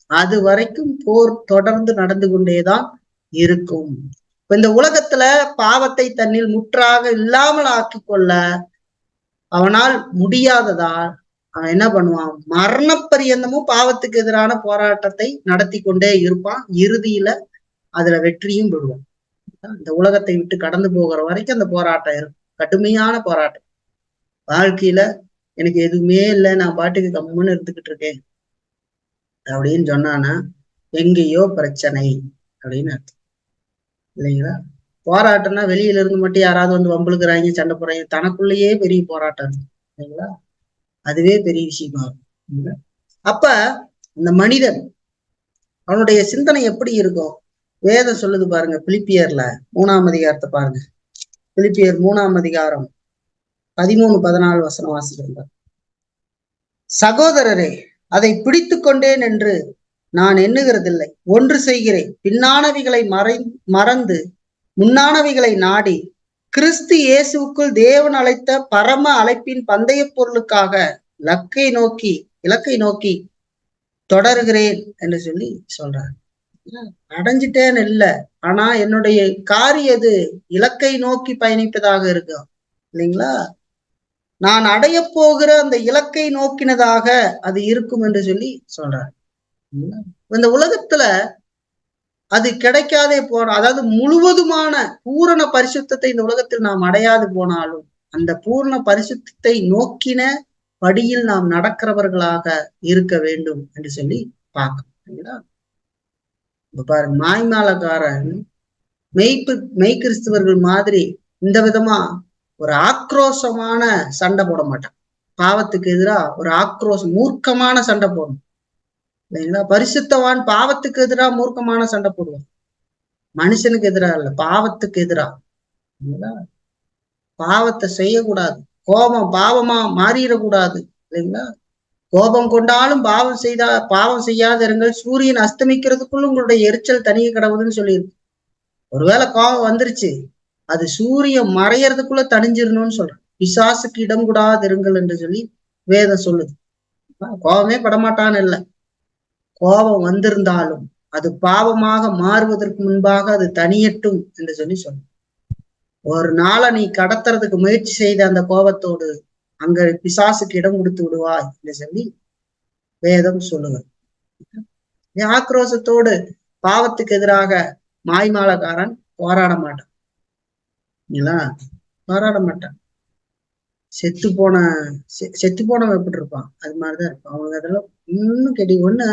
Speaker 1: அது வரைக்கும் போர் தொடர்ந்து நடந்து கொண்டேதான் இருக்கும். இந்த உலகத்துல பாவத்தை தன்னில் முற்றாக இல்லாமல் ஆக்கி கொள்ள அவனால் முடியாததால் அவன் என்ன பண்ணுவான், மரண பரியந்தமும் பாவத்துக்கு எதிரான போராட்டத்தை நடத்தி கொண்டே இருப்பான். இறுதியில அதுல வெற்றியும் பெறுவான். இந்த உலகத்தை விட்டு கடந்து போகிற வரைக்கும் அந்த போராட்டம் இருக்கும், கடுமையான போராட்டம். வாழ்க்கையில எனக்கு எதுவுமே இல்லை, நான் பாட்டுக்கு கம்முன்னு இருந்துகிட்டு இருக்கேன் அப்படின்னு சொன்னானா எங்கேயோ பிரச்சனை அப்படின்னு அர்த்தம். இல்லைங்களா? போராட்டம்னா வெளியில இருந்து மட்டும் யாராவது வந்து வம்புழுக்கிறாங்க, சண்டை போடுறாங்க, தனக்குள்ளேயே பெரிய போராட்டம் இருக்கு. இல்லைங்களா? அதுவே பெரிய விஷயமா இருக்கும். அப்ப இந்த மனிதன் அவனுடைய சிந்தனை எப்படி இருக்கும்? வேதம் சொல்லுது பாருங்க, பிலிப்பியர்ல 3ஆம் அதிகாரத்தை பாருங்க. பிலிப்பியர் 3ஆம் அதிகாரம் 13-14 வசனம் வாசிக்கிறேன். சகோதரரே, அதை பிடித்து கொண்டேன் என்று நான் எண்ணுகிறதில்லை, ஒன்று செய்கிறேன், பின்னானவைகளை மறந்து முன்னானவைகளை நாடி கிறிஸ்து இயேசுக்குள் தேவன் அழைத்த பரம அழைப்பின் பந்தய பொருளுக்காக இலக்கை நோக்கி தொடர்கிறேன் என்று சொல்லி சொல்றார். அடைஞ்சிட்டேன்னு இல்லை, ஆனா என்னுடைய காரியம் எது? இலக்கை நோக்கி பயணிப்பதாக இருக்கும். இல்லைங்களா? நான் அடைய போகிற அந்த இலக்கை நோக்கினதாக அது இருக்கும் என்று சொல்லி சொல்றார். இந்த உலகத்துல அது கிடைக்காதே போன, அதாவது முழுவதுமான பூரண பரிசுத்தத்தை இந்த உலகத்தில் நாம் அடையாது போனாலும் அந்த பூரண பரிசுத்தத்தை நோக்கின படியில் நாம் நடக்கிறவர்களாக இருக்க வேண்டும் என்று சொல்லி பார்க்கணும். இப்ப பாருங்க, மாய்மாலக்காரன் மெய்கிறிஸ்தவர்கள் மாதிரி இந்த விதமா ஒரு ஆக்ரோஷமான சண்டை போட மாட்டான். பாவத்துக்கு எதிராக ஒரு ஆக்ரோஷம் மூர்க்கமான சண்டை போடணும். இல்லைங்களா? பரிசுத்தவான் பாவத்துக்கு எதிராக மூர்க்கமான சண்டை போடுவான். மனுஷனுக்கு எதிராக இல்ல, பாவத்துக்கு எதிராக. பாவத்தை செய்யக்கூடாது, கோபம் பாவமா மாறிடக்கூடாது. இல்லைங்களா? கோபம் கொண்டாலும் பாவம் செய்யாத இருங்கள், சூரியன் அஸ்தமிக்கிறதுக்குள்ள உங்களுடைய எரிச்சல் தனிய கிடவுதுன்னு சொல்லியிருக்கு. ஒருவேளை கோபம் வந்துருச்சு, அது சூரியன் மறையறதுக்குள்ள தணிஞ்சிடணும்னு சொல்றேன். பிசாசுக்கு இடம் கூடாது இருங்கள் என்று சொல்லி வேதம் சொல்லுது. கோபமே படமாட்டான்னு இல்லை, கோபம் வந்திருந்தாலும் அது பாவமாக மாறுவதற்கு முன்பாக அது தனியட்டும் என்று சொல்லி சொல்லும். ஒரு நாளை நீ கடத்துறதுக்கு முயற்சி செய்த அந்த கோபத்தோடு அங்க பிசாசுக்கு இடம் கொடுத்து விடுவாய் என்று சொல்லி வேதம் சொல்லுங்க. ஆக்ரோஷத்தோடு பாவத்துக்கு எதிராக மாய்மாலக்காரன் போராட மாட்டான். போராட மாட்டான். செத்து போனவன் எப்படி இருப்பான்? அது மாதிரிதான் இருப்பான். அவங்க அதெல்லாம் இன்னும் ஒண்ணு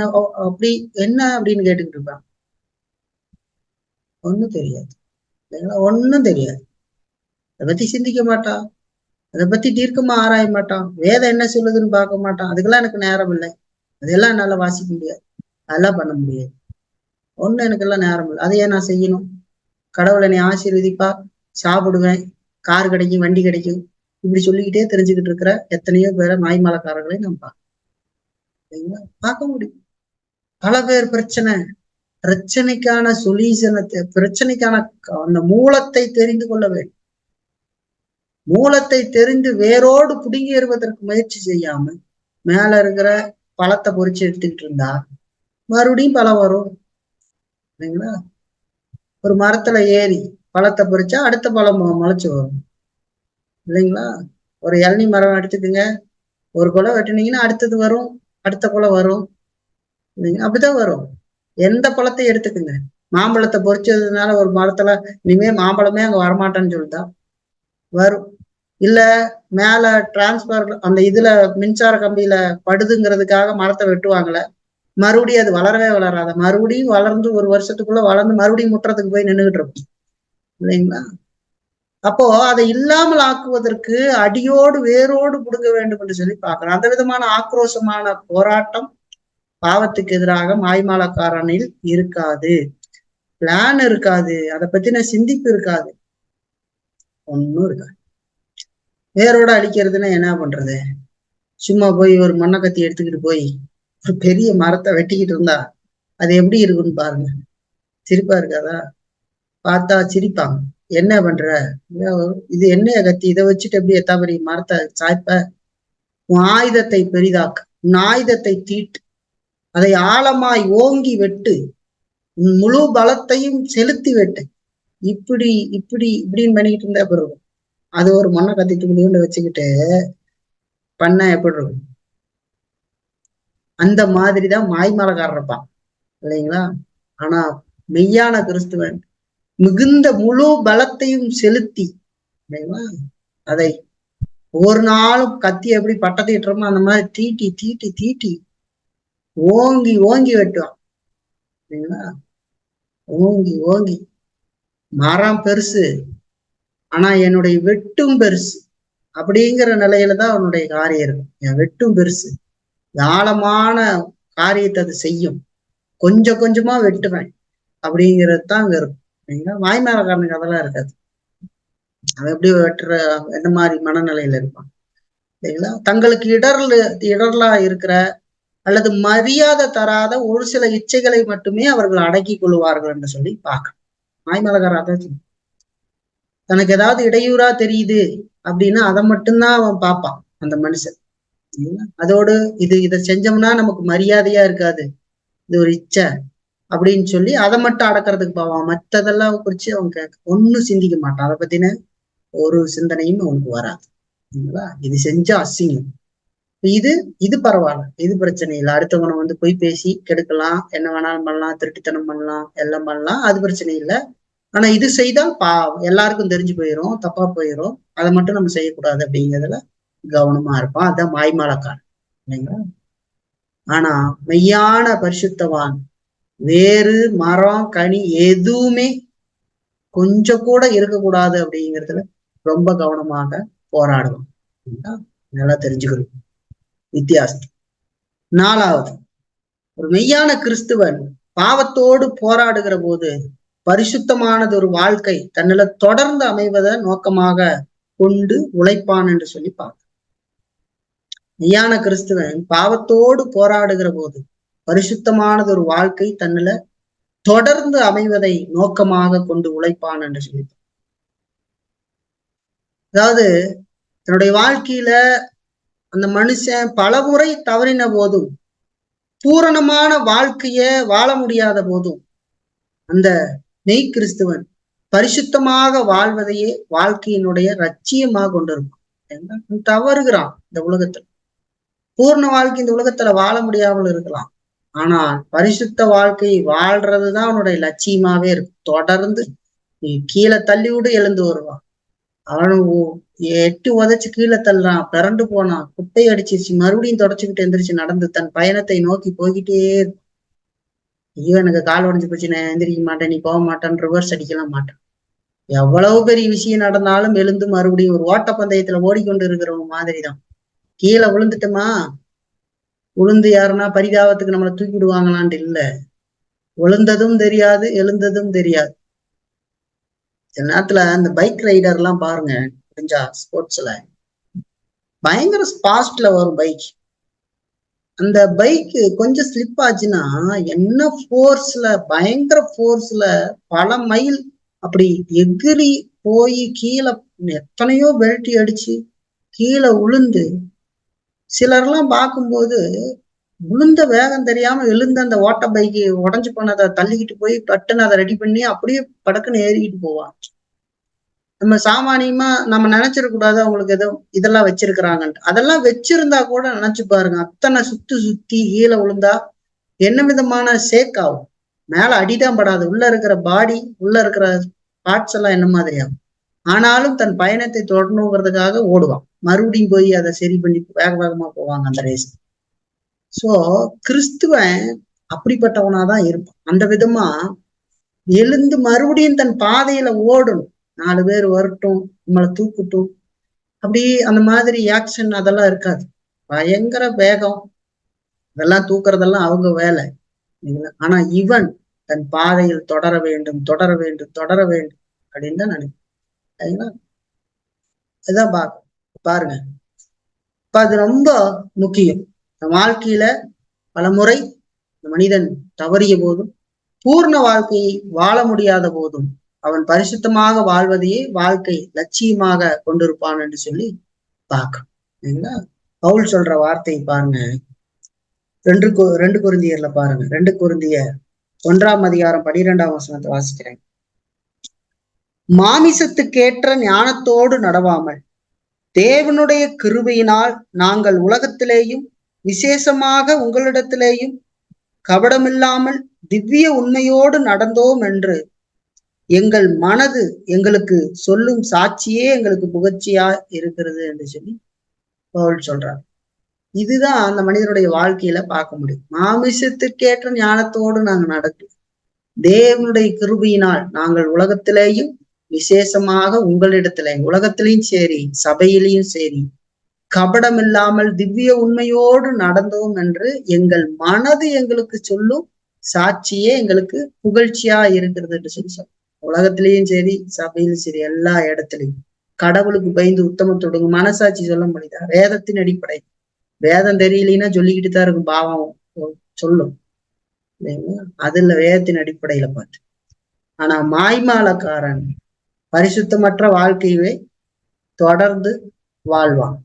Speaker 1: அப்படி என்ன அப்படின்னு கேட்டுக்கிட்டு இருப்பான். ஒண்ணும் தெரியாது, ஒன்னும் தெரியாது. அதை பத்தி சிந்திக்க மாட்டான், அதை பத்தி தீர்க்கமா ஆராய மாட்டான், வேதம் என்ன சொல்லுதுன்னு பார்க்க மாட்டான். அதுக்கெல்லாம் எனக்கு நேரம் இல்லை, அதெல்லாம் என்னால வாசிக்க முடியாது, அதெல்லாம் பண்ண முடியாது, ஒண்ணு எனக்கெல்லாம் நேரம் இல்லை, அதையே நான் செய்யணும், கடவுளை நீ ஆசீர்வதிப்பா, சாப்பிடுவேன், கார் கிடைக்கும், வண்டி கிடைக்கும், இப்படி சொல்லிக்கிட்டே தெரிஞ்சுக்கிட்டு இருக்கிற எத்தனையோ பேரை மாய்மாலக்காரர்களை நம்ம பார்க்க முடியும். பல பேர் பிரச்சனைக்கான சொல்யூஷனத்தை, பிரச்சனைக்கான அந்த மூலத்தை தெரிந்து கொள்ள வேண்டும். மூலத்தை தெரிந்து வேரோடு புடுங்கி எறுவதற்கு முயற்சி செய்யாம மேல இருக்கிற பழத்தை பொறிச்சு எடுத்துக்கிட்டு இருந்தா மறுபடியும் பழம் வரும். இல்லைங்களா? ஒரு மரத்துல ஏறி பழத்தை பொறிச்சா அடுத்த பழம் முளைச்சு வரும். இல்லைங்களா? ஒரு இளநீ மரம் எடுத்துக்குங்க, ஒரு குலை வெட்டினீங்கன்னா அடுத்தது வரும், அடுத்த குலை வரும். அப்படிதான் வரும். எந்த பழத்தை எடுத்துக்குங்க, மாம்பழத்தை பொறிச்சதுனால ஒரு மரத்துல இனிமே மாம்பழமே அங்க வரமாட்டேன்னு சொல்லிட்டா வரும். இல்ல மேல டிரான்ஸ்பர் அந்த இதுல மின்சார கம்பியில படுதுங்கிறதுக்காக மரத்தை வெட்டுவாங்கல்ல, மறுபடியும் அது வளரவே வளராத, மறுபடியும் வளர்ந்து ஒரு வருஷத்துக்குள்ள வளர்ந்து மறுபடியும் முற்றத்துக்கு போய் நின்றுகிட்டு இருக்கும் இல்லைங்களா? அப்போ அதை இல்லாமல் ஆக்குவதற்கு அடியோடு வேரோடு புடுங்க வேண்டும் என்று சொல்லி பார்க்கிறோம். அந்த விதமான ஆக்ரோஷமான போராட்டம் பாவத்துக்கு எதிராக மாய்மாலக்காரனில் இருக்காது. பிளான் இருக்காது, அதை பத்தின சிந்திப்பு இருக்காது, ஒன்னும் இருக்காது. வேரோட அழிக்கிறதுன்னா என்ன பண்றது? சும்மா போய் ஒரு மண்ணை கத்தி எடுத்துக்கிட்டு போய் ஒரு பெரிய மரத்தை வெட்டிக்கிட்டு இருந்தா அது எப்படி இருக்குன்னு பாருங்க. சிரிப்பா இருக்காதா? பார்த்தா சிரிப்பாங்க. என்ன பண்ற, இது என்னைய கத்தி, இதை வச்சுட்டு எப்படி எத்தாபடி மரத்தை சாய்ப்ப? உன் ஆயுதத்தை பெரிதாக்கு, உன் ஆயுதத்தை தீட்டு, அதை ஆழமாய் ஓங்கி வெட்டு, உன் முழு பலத்தையும் செலுத்தி வெட்டு. இப்படி இப்படி இப்படின்னு பண்ணிக்கிட்டு இருந்தா பிறகு அது ஒரு மண்ணை கத்திட்டு முடியும்னு வச்சுக்கிட்டு பண்ண எப்படி இருக்கும்? அந்த மாதிரிதான் மாய்மலக்காரர் இருப்பான் இல்லைங்களா? ஆனா மெய்யான கிறிஸ்துவன் மிகுந்த முழு பலத்தையும் செலுத்தி இல்லைங்களா, அதை ஒரு நாளும் கத்தி எப்படி பட்டத்திட்டுறோமோ அந்த மாதிரி தீட்டி தீட்டி தீட்டி ஓங்கி ஓங்கி வெட்டுவான் இல்லைங்களா? ஓங்கி ஓங்கி. மரம் பெருசு, ஆனா என்னுடைய வெட்டும் பெருசு அப்படிங்கிற நிலையில தான் அவனுடைய காரியம் இருக்கும். என் வெட்டும் பெருசு, ஆழமான காரியத்தை அது செய்யும், கொஞ்சம் கொஞ்சமா வெட்டுவேன் அப்படிங்கிறது தான் அங்க இருக்கும். வாய்மேலக்காரனுக்கு அதெல்லாம் இருக்காது. அவன் எப்படி வெட்டுற என்ன மாதிரி மனநிலையில இருப்பான் இல்லைங்களா? தங்களுக்கு இடர்லா இருக்கிற அல்லது மரியாதை தராத ஒரு சில இச்சைகளை மட்டுமே அவர்கள் அடக்கி கொள்வார்கள் என்று சொல்லி பார்க்கணும். வாய்மேலக்காரன் தனக்கு ஏதாவது இடையூறா தெரியுது அப்படின்னா அதை மட்டும்தான் அவன் பார்ப்பான் அந்த மனுஷன். அதோடு இதை செஞ்சோம்னா நமக்கு மரியாதையா இருக்காது, இது ஒரு இச்சை அப்படின்னு சொல்லி அதை மட்டும் அடக்கிறதுக்கு போவான். மற்றதெல்லாம் குறிச்சு அவன் ஒன்னும் சிந்திக்க மாட்டான். அதை பத்தின ஒரு சிந்தனையும் அவனுக்கு வராது. இது செஞ்சா அசிங்கம், இது இது பரவாயில்ல, இது பிரச்சனை இல்லை. அடுத்தவனை போய் பேசி கெடுக்கலாம், என்ன வேணாலும் பண்ணலாம், திருட்டுத்தனம் பண்ணலாம், எல்லாம் பண்ணலாம், அது பிரச்சனை இல்லை. ஆனா இது செய்தால் எல்லாருக்கும் தெரிஞ்சு போயிடும், தப்பா போயிடும், அதை மட்டும் நம்ம செய்யக்கூடாது அப்படிங்கிறதுல கவனமா இருப்பான். அதான் மாய்மாலக்காரன் இல்லைங்களா? ஆனா மெய்யான பரிசுத்தவான் வேறு மரம் கனி எதுவுமே கொஞ்சம் கூட இருக்கக்கூடாது அப்படிங்கிறதுல ரொம்ப கவனமாக போராடுவான். நல்லா தெரிஞ்சுக்கணும் வித்தியாசம். 4வது, ஒரு மெய்யான கிறிஸ்துவன் பாவத்தோடு போராடுகிற போது பரிசுத்தமானது ஒரு வாழ்க்கை தன்னில தொடர்ந்து அமைவதை நோக்கமாக கொண்டு உழைப்பான் என்று சொல்லி பார்க்க. மெய்யான கிறிஸ்துவன் பாவத்தோடு போராடுகிற போது பரிசுத்தமானது ஒரு வாழ்க்கை தன்னில தொடர்ந்து அமைவதை நோக்கமாக கொண்டு உழைப்பான் என்று சொல்லி. அதாவது தன்னுடைய வாழ்க்கையில அந்த மனுஷன் பலமுறை தவறின போதும், பூரணமான வாழ்க்கைய வாழ முடியாத போதும், அந்த மெய் கிறிஸ்துவன் பரிசுத்தமாக வாழ்வதையே வாழ்க்கையினுடைய லட்சியமாக கொண்டிருக்கும். தவறுகிறான் இந்த உலகத்துல, பூர்ண வாழ்க்கை இந்த உலகத்துல வாழ முடியாமல் இருக்கலாம், ஆனால் பரிசுத்த வாழ்க்கை வாழ்றதுதான் அவனுடைய லட்சியமாவே இருக்கும். தொடர்ந்து கீழே தள்ளி விடு எழுந்து வருவான். அவனு 8 உதைச்சு கீழே தள்ளான், பிறண்டு போனான், குப்பை அடிச்சிருச்சு, மறுபடியும் தொடச்சுக்கிட்டு எந்திரிச்சு நடந்து தன் பயணத்தை நோக்கி போய்கிட்டே இருக்கும். ஐயோ எனக்கு கால் உடஞ்சு போச்சு, நான் எந்திரிக்க மாட்டேன், நீ போக மாட்டேன், ரிவர்ஸ் அடிக்கலாம் மாட்டேன். எவ்வளவு பெரிய விஷயம் நடந்தாலும் எழுந்து மறுபடியும் ஒரு ஓட்டப்பந்தயத்துல ஓடிக்கொண்டு இருக்கிறவங்க மாதிரிதான். கீழே விழுந்துட்டோமா, விழுந்து யாருன்னா பரிதாபத்துக்கு நம்மளை தூக்கி விடுவாங்களான்ட்டு இல்ல, விழுந்ததும் தெரியாது, எழுந்ததும் தெரியாது. சில நேரத்துல அந்த பைக் ரைடர் எல்லாம் பாருங்க, தெரிஞ்சா ஸ்போர்ட்ஸ்ல பயங்கர ஃபாஸ்ட்ல வரும் பைக். அந்த பைக் கொஞ்சம் ஸ்லிப் ஆச்சுன்னா என்ன ஃபோர்ஸ்ல, பயங்கர ஃபோர்ஸ்ல பல மைல் அப்படி எகிரி போய் கீழே எத்தனையோ பெல்ட்டி அடிச்சு கீழே உளுந்து, சிலர்லாம் பார்க்கும்போது விழுந்த வேகம் தெரியாம எழுந்த அந்த ஓட்ட பைக்கு உடஞ்சு போனதை தள்ளிக்கிட்டு போய் பட்டுன்னு அதை ரெடி பண்ணி அப்படியே படக்குன்னு ஏறிக்கிட்டு போவான். நம்ம சாமானியமா நம்ம நினைச்சிடக்கூடாது அவங்களுக்கு ஏதோ இதெல்லாம் வச்சிருக்கிறாங்கன்ட்டு. அதெல்லாம் வச்சிருந்தா கூட நினைச்சு பாருங்க, அத்தனை சுத்தி கீழே விழுந்தா என்ன விதமான ஷேக் ஆகும். மேல அடிதான் படாது, உள்ள இருக்கிற பாடி, உள்ள இருக்கிற பார்ட்ஸ் எல்லாம் என்ன மாதிரியாகும். ஆனாலும் தன் பயணத்தை தொடரணுங்கிறதுக்காக ஓடுவான். மறுபடியும் போய் அதை சரி பண்ணி வேக வேகமா போவாங்க அந்த ரேஸ். சோ கிறிஸ்துவன் அப்படிப்பட்டவனாதான் இருப்பான். அந்த விதமா எழுந்து மறுபடியும் தன் பாதையில ஓடணும். 4 பேர் வரட்டும், நம்மளை தூக்கட்டும், அப்படி அந்த மாதிரி ஆக்ஷன் அதெல்லாம் இருக்காது. பயங்கர வேகம், அதெல்லாம் தூக்குறதெல்லாம் அவங்க வேலை. ஆனா இவன் தன் பாதையில் தொடர வேண்டும், தொடர வேண்டும், தொடர வேண்டும் அப்படின்னு தான் நினைக்கிறேன். இதான் பாருங்க. இப்ப அது ரொம்ப முக்கியம். வாழ்க்கையில பல முறை மனிதன் தவறிய போதும், பூர்ண வாழ்க்கையை வாழ முடியாத போதும், அவன் பரிசுத்தமாக வாழ்வதையே வாழ்க்கை லட்சியமாக கொண்டிருப்பான் என்று சொல்லி பார்க்கணும். பவுல் சொல்ற வார்த்தை பாருங்க, 2 கொரிந்தியர்ல பாருங்க, 2 கொரிந்தியர் 1ஆம் அதிகாரம் 12ஆம் வசனத்தை வாசிக்கிறேன். மாமிசத்துக்கேற்ற ஞானத்தோடு நடவாமல் தேவனுடைய கிருபையினால் நாங்கள் உலகத்திலேயும் விசேஷமாக உங்களிடத்திலேயும் கபடமில்லாமல் திவ்ய உண்மையோடு நடந்தோம் என்று எங்கள் மனது எங்களுக்கு சொல்லும் சாட்சியே எங்களுக்கு புகழ்ச்சியா இருக்கிறது என்று சொல்லி பவுல் சொல்றார். இதுதான் அந்த மனிதனுடைய வாழ்க்கையில பார்க்க முடியும். மாமிசத்துக்கேற்ற ஞானத்தோடு நாங்கள் நடக்கிறோம், தேவனுடைய கிருபையினால் நாங்கள் உலகத்திலேயும் விசேஷமாக உங்களிடத்திலேயும், உலகத்திலையும் சரி சபையிலையும் சரி கபடம் இல்லாமல் திவ்ய உண்மையோடு நடந்தோம் என்று எங்கள் மனது எங்களுக்கு சொல்லும் சாட்சியே எங்களுக்கு புகழ்ச்சியா இருக்கிறது என்று சொல்லி சொல்றோம். உலகத்திலையும் சரி சபையிலும் சரி எல்லா இடத்துலையும் கடவுளுக்கு பயந்து உத்தமத்தோடு மனசாட்சி சொல்ல முடியுதா? வேதத்தின் அடிப்படை. வேதம் தெரியலன்னா சொல்லிக்கிட்டு தான் இருக்கும், பாவம் சொல்லும் இல்லைங்களா? அதுல வேதத்தின் அடிப்படையில பார்த்து. ஆனா மாய்மாலக்காரன் பரிசுத்தமற்ற வாழ்க்கையவே தொடர்ந்து வாழ்வான்.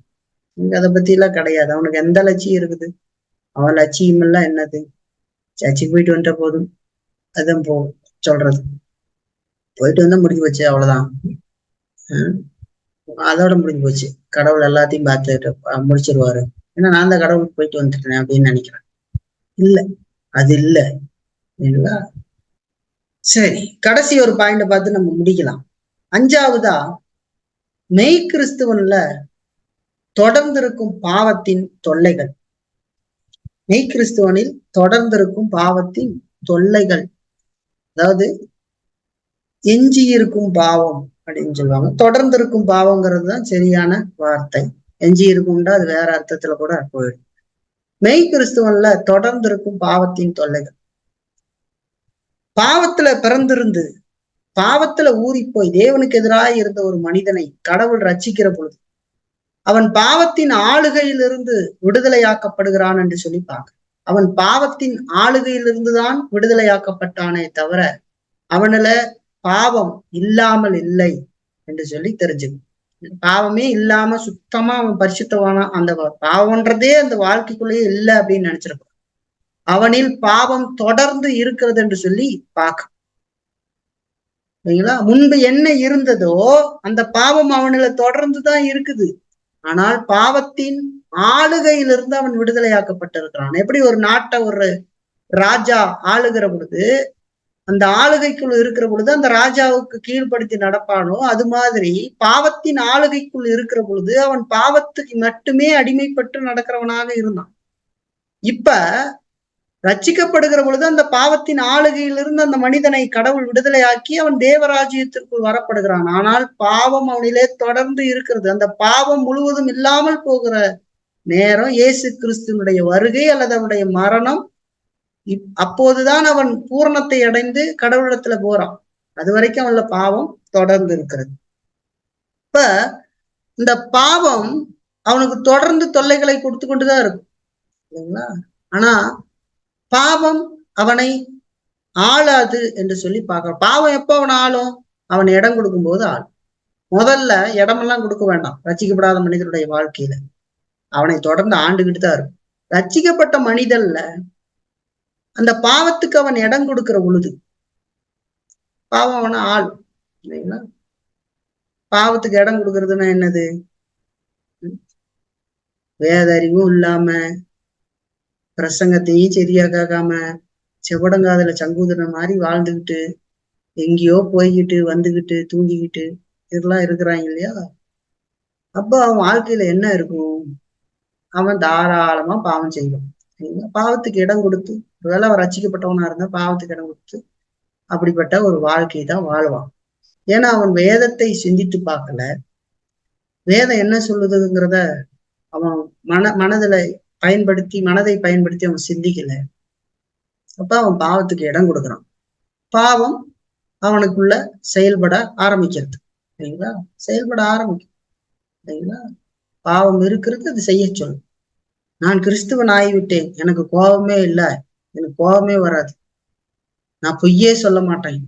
Speaker 1: இங்க அதை பத்தி எல்லாம் கிடையாது. அவனுக்கு எந்த லட்சியம் இருக்குது? அவன் லட்சியம் எல்லாம் என்னது? சர்ச்சுக்கு போயிட்டு வந்துட்ட போதும், அதான் சொல்றது. போயிட்டு வந்தா முடிஞ்சு போச்சு, அவ்வளவுதான். அதோட முடிஞ்சு போச்சு. கடவுள் எல்லாத்தையும் பார்த்துட்டு முடிச்சிருவாரு. ஏன்னா நான் தான் கடவுளுக்கு போயிட்டு வந்துட்டேன் அப்படின்னு நினைக்கிறேன். இல்ல, அது இல்ல. சரி, கடைசி ஒரு பாயிண்ட பார்த்து நம்ம முடிக்கலாம். 5வதா, மெய் கிறிஸ்துவன்ல தொடர்ந்திருக்கும் பாவத்தின் தொல்லைகள். மெய் கிறிஸ்துவனில் தொடர்ந்திருக்கும் பாவத்தின் தொல்லைகள், அதாவது எஞ்சி இருக்கும் பாவம் அப்படின்னு சொல்லுவாங்க. தொடர்ந்து இருக்கும் பாவங்கிறது தான் சரியான வார்த்தை. எஞ்சி இருக்கும்டா அது வேற அர்த்தத்துல கூட போயிடும். மெய் கிறிஸ்துவன்ல தொடர்ந்து இருக்கும் பாவத்தின் தொல்லைகள். பாவத்துல பிறந்திருந்து பாவத்துல ஊறி போய் தேவனுக்கு எதிராக இருந்த ஒரு மனிதனை கடவுள் ரட்சிக்கிற பொழுது அவன் பாவத்தின் ஆளுகையிலிருந்து விடுதலையாக்கப்படுகிறான் என்று சொல்லி பார்க்க. அவன் பாவத்தின் ஆளுகையிலிருந்துதான் விடுதலையாக்கப்பட்டானே தவிர அவனுல பாவம் இல்லாமல் இல்லை என்று சொல்லி தெரிஞ்சுக்கணும். பாவமே இல்லாம சுத்தமா அவன் பரிசுத்தவானா, அந்த பாவம்ன்றதே அந்த வாழ்க்கைக்குள்ளேயே இல்லை அப்படின்னு நினைச்சிருப்பான். அவனில் பாவம் தொடர்ந்து இருக்கிறது என்று சொல்லி பார்க்க. சரிங்களா? முன்பு என்ன இருந்ததோ அந்த பாவம் அவனில தொடர்ந்துதான் இருக்குது. ஆனால் பாவத்தின் ஆளுகையிலிருந்து அவன் விடுதலையாக்கப்பட்டிருக்கிறான். எப்படி ஒரு நாட்டை ஒரு ராஜா ஆளுகிற பொழுது அந்த ஆளுகைக்குள் இருக்கிற பொழுது அந்த ராஜாவுக்கு கீழ்ப்படுத்தி நடப்பானோ, அது மாதிரி பாவத்தின் ஆளுகைக்குள் இருக்கிற பொழுது அவன் பாவத்துக்கு மட்டுமே அடிமைப்பட்டு நடக்கிறவனாக இருந்தான். இப்ப ரட்சிக்கப்படுகிற பொழுது அந்த பாவத்தின் ஆளுகையிலிருந்து அந்த மனிதனை கடவுள் விடுதலையாக்கி அவன் தேவராஜ்யத்திற்குள் வரப்படுகிறான். ஆனால் பாவம் அவனிலே தொடர்ந்து இருக்கிறது. அந்த பாவம் முழுவதும் இல்லாமல் போகிற நேரம் இயேசு கிறிஸ்துவனுடைய வருகை அல்லது அவனுடைய மரணம். அப்போதுதான் அவன் பூரணத்தை அடைந்து கடவுளிடத்துல போறான். அது வரைக்கும் அவன்ல பாவம் தொடர்ந்து இருக்கிறது. இப்ப இந்த பாவம் அவனுக்கு தொடர்ந்து தொல்லைகளை கொடுத்து கொண்டுதான் இருக்கும் இல்லைங்களா? ஆனா பாவம் அவனை ஆளாது என்று சொல்லி பார்க்க. பாவம் எப்ப அவன் ஆளும்? அவன் இடம் கொடுக்கும் போது ஆளும். முதல்ல இடமெல்லாம் கொடுக்க வேண்டாம். ரட்சிக்கப்படாத மனிதனுடைய வாழ்க்கையில அவனை தொடர்ந்து ஆண்டுகிட்டு தான் இருக்கும். ரட்சிக்கப்பட்ட மனிதன்ல அந்த பாவத்துக்கு அவன் இடம் கொடுக்கிற பொழுது பாவம் அவனை ஆளும் இல்லைங்களா? பாவத்துக்கு இடம் கொடுக்கறதுன்னா என்னது? வேத அறிவும் இல்லாம, பிரசங்கத்தையும் சரியா கேட்காம, செவடங்காதுல சங்கூதன மாதிரி வாழ்ந்துகிட்டு எங்கேயோ போய்கிட்டு வந்துகிட்டு தூங்கிக்கிட்டு இதெல்லாம் இருக்கிறாங்க இல்லையா? அப்ப அவன் வாழ்க்கையில என்ன இருக்கும்? அவன் தாராளமா பாவம் செய்வான். பாவத்துக்கு இடம் கொடுத்து, ஒருவேளை அவர் ரட்சிக்கப்பட்டவனா இருந்தா பாவத்துக்கு இடம் கொடுத்து அப்படிப்பட்ட ஒரு வாழ்க்கை தான் வாழ்வான். ஏன்னா அவன் வேதத்தை சிந்தித்து பார்க்கல. வேதம் என்ன சொல்லுதுங்கிறத அவன் மனதை பயன்படுத்தி அவன் சிந்திக்கல. அப்ப அவன் பாவத்துக்கு இடம் கொடுக்குறான். பாவம் அவனுக்குள்ள செயல்பட ஆரம்பிக்கிறது. சரிங்களா? செயல்பட ஆரம்பிக்கும். சரிங்களா? பாவம் இருக்கிறது, அது செய்ய சொல்லு. நான் கிறிஸ்துவன் ஆகிவிட்டேன், எனக்கு கோபமே இல்லை, எனக்கு கோபமே வராது, நான் பொய்யே சொல்ல மாட்டேன்,